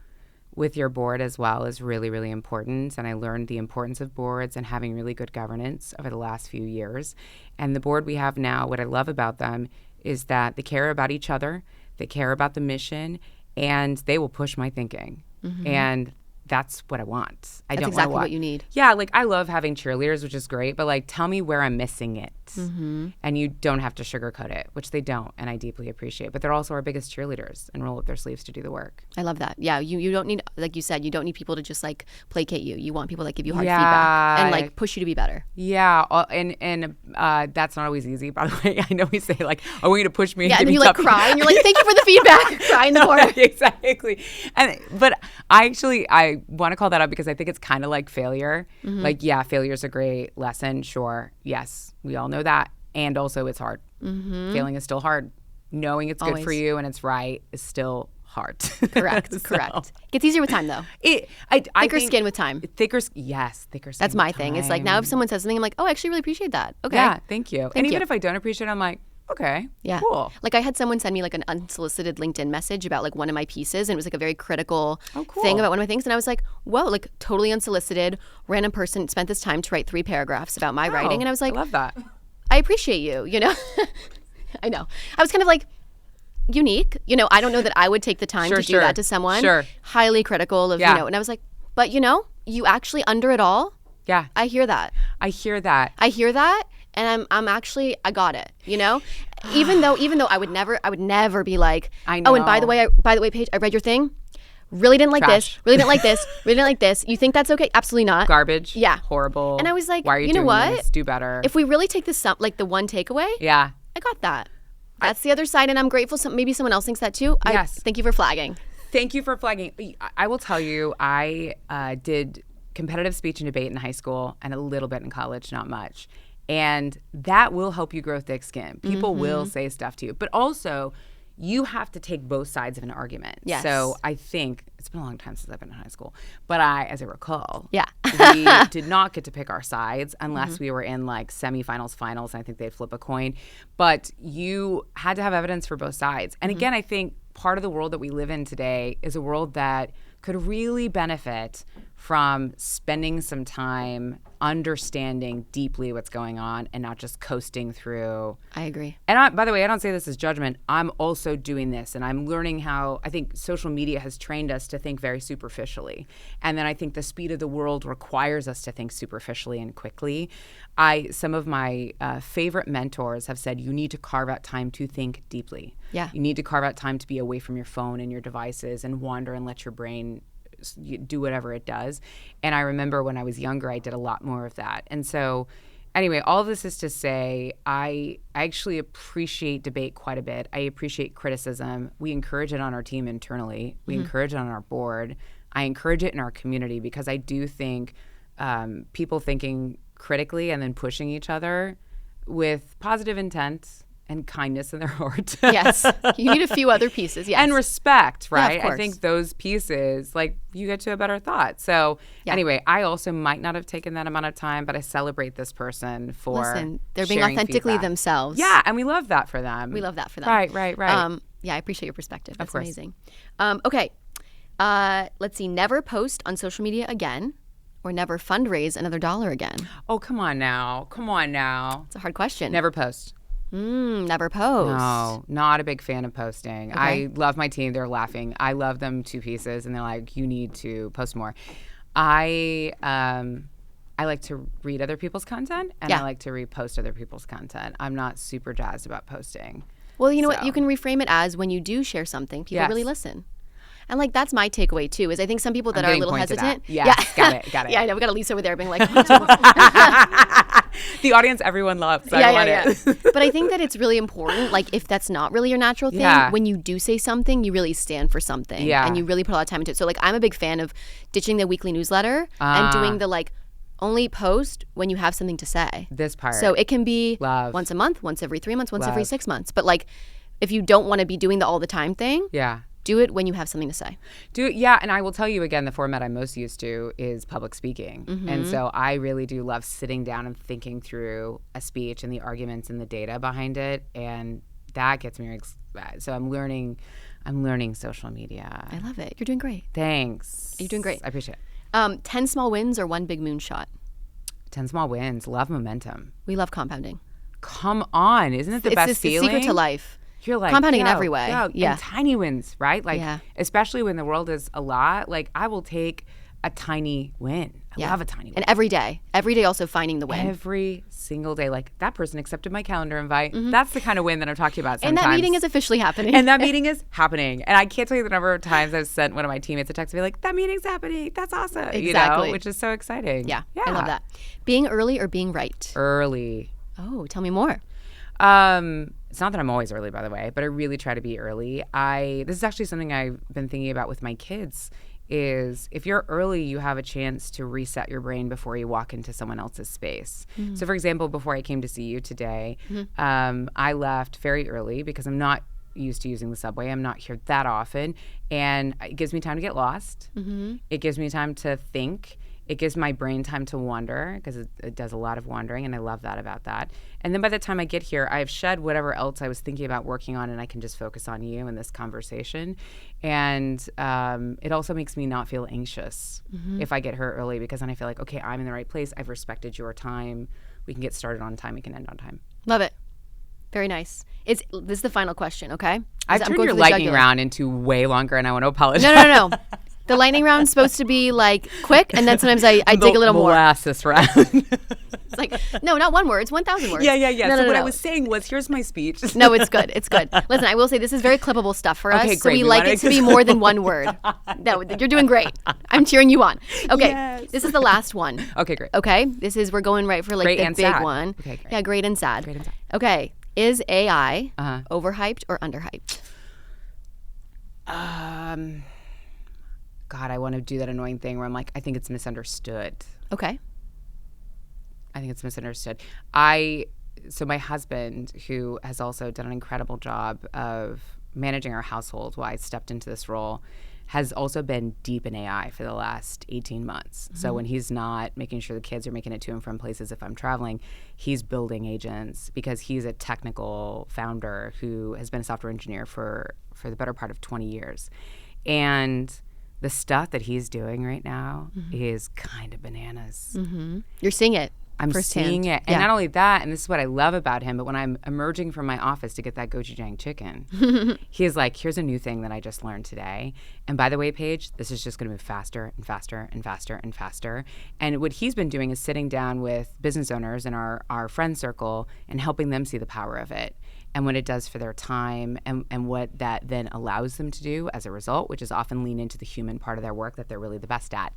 with your board as well is really, really important. And I learned the importance of boards and having really good governance over the last few years. And the board we have now, what I love about them is that they care about each other, they care about the mission, and they will push my thinking. Mm-hmm. And that's what I want. That's exactly what you need. Yeah, like, I love having cheerleaders, which is great, but, like, tell me where I'm missing it. Mm-hmm. And you don't have to sugarcoat it, which they don't, and I deeply appreciate. But they're also our biggest cheerleaders and roll up their sleeves to do the work. I love that. Yeah, you don't need, like you said, you don't need people to just, like, placate you. You want people that give you hard feedback and, like, push you to be better. Yeah, and that's not always easy, by the way. I know we say, like, I want you to push me. Yeah, and then you, like, cry, and you're like, thank you for the feedback. Cry in the corner. Exactly. But I want to call that out because I think it's kind of like failure. Mm-hmm. Like, yeah, failure's a great lesson. Sure. Yes. We all know that. And also it's hard. Mm-hmm. Failing is still hard. Knowing it's good for you and it's right is still hard. Correct. Correct. Gets easier with time, though. Thicker skin with time. Thicker skin. That's my thing. It's like, now if someone says something, I'm like, oh, I actually really appreciate that. Okay. Yeah. Thank you. And even if I don't appreciate it, I'm like, okay, cool. Like, I had someone send me, like, an unsolicited LinkedIn message about, like, one of my pieces, and it was, like, a very critical thing about one of my things, and I was like, whoa, like, totally unsolicited, random person spent this time to write 3 paragraphs about my writing, and I was like, I love that. I appreciate you, I know. I was kind of like, unique. I don't know that I would take the time to do that to someone. Highly critical of, and I was like, but, you actually, under it all, I hear that. And I'm actually, I got it, even though I would never be like, I know. Oh, and by the way, Paige, I read your thing. Really didn't like this. Really didn't like this. Really didn't like this. You think that's okay? Absolutely not. Garbage. Yeah. Horrible. And I was like, why are you know doing what? This? Do better. If we really take this, like, the one takeaway. Yeah. I got that. That's the other side, and I'm grateful. Maybe someone else thinks that too. Yes. Thank you for flagging. Thank you for flagging. I will tell you, I did competitive speech and debate in high school and a little bit in college, not much. And that will help you grow thick skin. People will say stuff to you. But also, you have to take both sides of an argument. Yes. So I think, it's been a long time since I've been in high school, but as I recall, we did not get to pick our sides unless we were in like semifinals, finals, and I think they'd flip a coin. But you had to have evidence for both sides. And again, I think part of the world that we live in today is a world that could really benefit from spending some time understanding deeply what's going on and not just coasting through. I agree. And by the way, I don't say this as judgment. I'm also doing this, and I'm learning how I think social media has trained us to think very superficially. And then I think the speed of the world requires us to think superficially and quickly. Some of my favorite mentors have said, you need to carve out time to think deeply. Yeah. You need to carve out time to be away from your phone and your devices and wander and let your brain do whatever it does. And I remember when I was younger, I did a lot more of that. And so anyway, all of this is to say, I actually appreciate debate quite a bit. I appreciate criticism. We encourage it on our team internally. We encourage it on our board. I encourage it in our community because I do think people thinking critically and then pushing each other with positive intent and kindness in their heart. Yes. You need a few other pieces. Yes. And respect, right? Yeah, of course. I think those pieces, like, you get to a better thought. So anyway, I also might not have taken that amount of time, but I celebrate this person for they're being authentically feedback. Themselves. Yeah, and we love that for them. We love that for them. Right. Yeah, I appreciate your perspective. That's of course. Amazing. Okay. Let's see. Never post on social media again or never fundraise another dollar again. Oh, come on now. It's a hard question. Never post. Never post. No, not a big fan of posting. Okay. I love my team. They're laughing. I love them to pieces, and they're like, you need to post more. I like to read other people's content, and I like to repost other people's content. I'm not super jazzed about posting. Well, you know what? You can reframe it as when you do share something, people really listen. And like that's my takeaway too. Is I think some people that are a little hesitant. Yes, got it. Yeah, I know. We got Elise over there being like, the audience everyone loves. I want it. But I think that it's really important. Like if that's not really your natural thing, when you do say something, you really stand for something, and you really put a lot of time into it. So like I'm a big fan of ditching the weekly newsletter and doing the like only post when you have something to say. This part. So it can be once a month, once every 3 months, once every 6 months. But like if you don't want to be doing the all the time thing, do it when you have something to say. And I will tell you again, the format I'm most used to is public speaking. And so I really do love sitting down and thinking through a speech and the arguments and the data behind it. And that gets me so I'm learning social media. I love it. You're doing great. Thanks. You're doing great. I appreciate it. 10 small wins or one big moonshot? 10 small wins. Love momentum. We love compounding. Come on. Isn't it the best feeling? It's the secret to life. You're like, compounding in every way. And tiny wins, right? Like, especially when the world is a lot, like I will take a tiny win. I love a tiny win. And every day also finding the win. Every single day. Like that person accepted my calendar invite. That's the kind of win that I'm talking about sometimes. And that meeting is officially happening. And I can't tell you the number of times I've sent one of my teammates a text to be like, that meeting's happening. That's awesome. Exactly. Which is so exciting. Yeah. I love that. Being early or being right? Early. Oh, tell me more. It's not that I'm always early, by the way, but I really try to be early. This is actually something I've been thinking about with my kids is if you're early, you have a chance to reset your brain before you walk into someone else's space. So for example, before I came to see you today, I left very early because I'm not used to using the subway. I'm not here that often. And it gives me time to get lost. It gives me time to think. It gives my brain time to wander because it does a lot of wandering, and I love that about that. And then by the time I get here, I've shed whatever else I was thinking about working on, and I can just focus on you and this conversation. And it also makes me not feel anxious if I get here early because then I feel like, okay, I'm in the right place. I've respected your time. We can get started on time. We can end on time. Love it. Very nice. This is the final question, okay? I've turned your lightning round into way longer, and I want to apologize. No. The lightning round's supposed to be like quick, and then sometimes I dig a little more. Molasses round. It's like, no, not one word. It's 1,000 words. Yeah. No, what I was saying was, here's my speech. No, it's good. Listen, I will say this is very clippable stuff for us. Okay, so great. we like it to be more than one word. No, you're doing great. I'm cheering you on. Okay, yes. This is the last one. Okay, great. Okay, we're going right for like great the and big sad. one. Okay, great. Yeah, great and sad. Great and sad. Okay, Is AI overhyped or underhyped? God, I want to do that annoying thing where I'm like, I think it's misunderstood. Okay. I think it's misunderstood. So my husband, who has also done an incredible job of managing our household while I stepped into this role, has also been deep in AI for the last 18 months. So when he's not making sure the kids are making it to and from places if I'm traveling, he's building agents because he's a technical founder who has been a software engineer for the better part of 20 years. And the stuff that he's doing right now is kind of bananas. You're seeing it. I'm firsthand. seeing it. And not only that, and this is what I love about him, but when I'm emerging from my office to get that gochujang chicken, he's like, here's a new thing that I just learned today. And by the way, Paige, this is just going to move faster and faster and faster and faster. And what he's been doing is sitting down with business owners in our friend circle and helping them see the power of it and what it does for their time and what that then allows them to do as a result, which is often lean into the human part of their work that they're really the best at.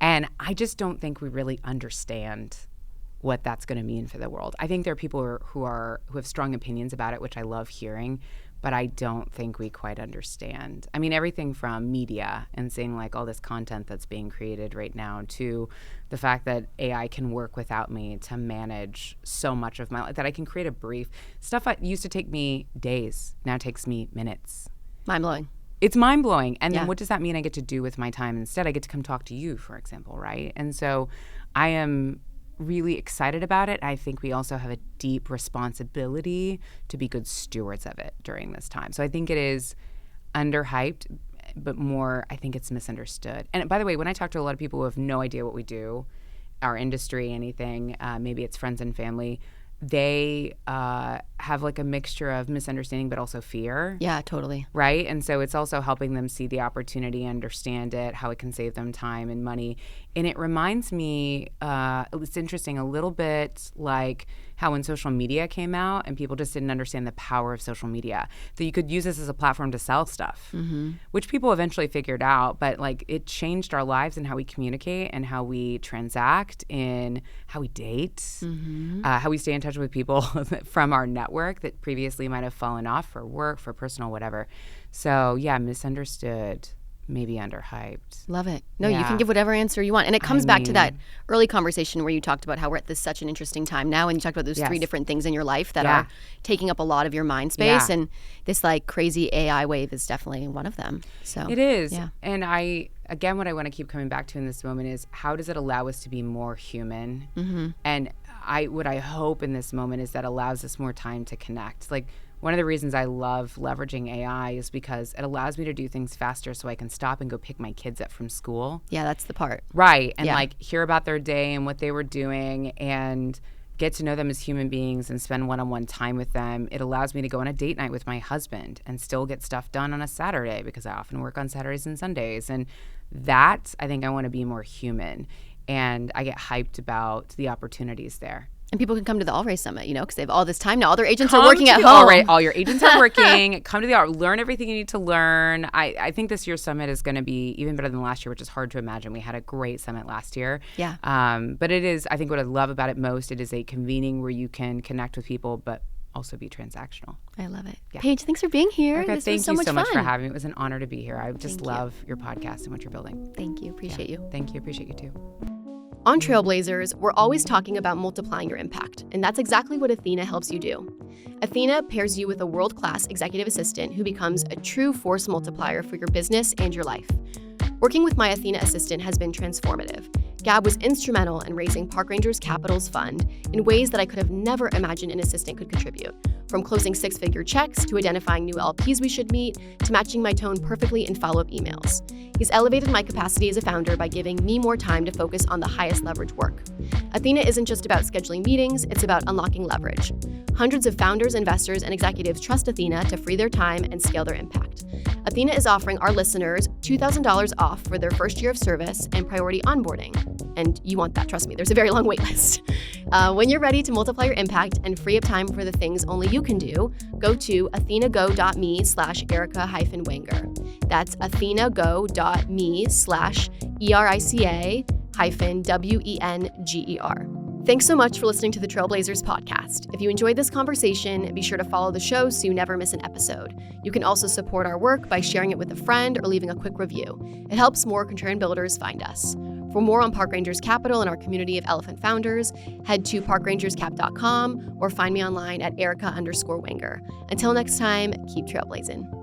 And I just don't think we really understand what that's going to mean for the world. I think there are people who have strong opinions about it, which I love hearing, but I don't think we quite understand. I mean, everything from media and seeing like all this content that's being created right now to the fact that AI can work without me to manage so much of my life, that I can create a brief. Stuff that used to take me days now takes me minutes. Mind-blowing. It's mind-blowing. And then what does that mean I get to do with my time instead? I get to come talk to you, for example, right? And so I am really excited about it. I think we also have a deep responsibility to be good stewards of it during this time. So I think it is underhyped, but more, I think it's misunderstood. And by the way, when I talk to a lot of people who have no idea what we do, our industry, anything, maybe it's friends and family, they have like a mixture of misunderstanding but also fear. Yeah, totally. Right? And so it's also helping them see the opportunity, understand it, how it can save them time and money. And it reminds me, it's interesting, a little bit like how when social media came out and people just didn't understand the power of social media, that you could use this as a platform to sell stuff, which people eventually figured out. But like it changed our lives and how we communicate and how we transact, in how we date, how we stay in touch with people from our network that previously might have fallen off for work, for personal, whatever. So yeah, misunderstood, maybe underhyped. Love it. No, you can give whatever answer you want. And it comes back to that early conversation where you talked about how we're at this such an interesting time now, and you talked about those three different things in your life that are taking up a lot of your mind space. And this like crazy AI wave is definitely one of them. So it is. Yeah. And again, what I want to keep coming back to in this moment is how does it allow us to be more human? And what I hope in this moment is that allows us more time to connect. Like one of the reasons I love leveraging AI is because it allows me to do things faster so I can stop and go pick my kids up from school. Yeah, that's the part. Right. And like hear about their day and what they were doing and get to know them as human beings and spend one-on-one time with them. It allows me to go on a date night with my husband and still get stuff done on a Saturday because I often work on Saturdays and Sundays. And that, I think I want to be more human. And I get hyped about the opportunities there. And people can come to the All Race Summit, you know, because they have all this time now. All their agents are working at home. All your agents are working. Come to the learn everything you need to learn. I think this year's summit is going to be even better than last year, which is hard to imagine. We had a great summit last year. Yeah. But it is, I think what I love about it most, it is a convening where you can connect with people, but also be transactional. I love it. Yeah. Paige, thanks for being here. Erica, this thank was so you much so fun. much for having me. It was an honor to be here. I just love your podcast and what you're building. Thank you. Appreciate you. Thank you. Appreciate you too. On Trailblazers, we're always talking about multiplying your impact, and that's exactly what Athena helps you do. Athena pairs you with a world-class executive assistant who becomes a true force multiplier for your business and your life. Working with my Athena assistant has been transformative. Gab was instrumental in raising Park Rangers Capital's fund in ways that I could have never imagined an assistant could contribute, from closing six-figure checks to identifying new LPs we should meet to matching my tone perfectly in follow-up emails. He's elevated my capacity as a founder by giving me more time to focus on the highest leverage work. Athena isn't just about scheduling meetings, it's about unlocking leverage. Hundreds of founders, investors, and executives trust Athena to free their time and scale their impact. Athena is offering our listeners $2,000 off for their first year of service and priority onboarding. And you want that, trust me, there's a very long wait list. When you're ready to multiply your impact and free up time for the things only you can do, go to athenago.me/Erica-Wenger. That's athenago.me/ERICA-WENGER. Thanks so much for listening to the Trailblazers podcast. If you enjoyed this conversation, be sure to follow the show so you never miss an episode. You can also support our work by sharing it with a friend or leaving a quick review. It helps more contrarian builders find us. For more on Park Rangers Capital and our community of elephant founders, head to parkrangerscap.com or find me online at Erica_Wenger. Until next time, keep trailblazing.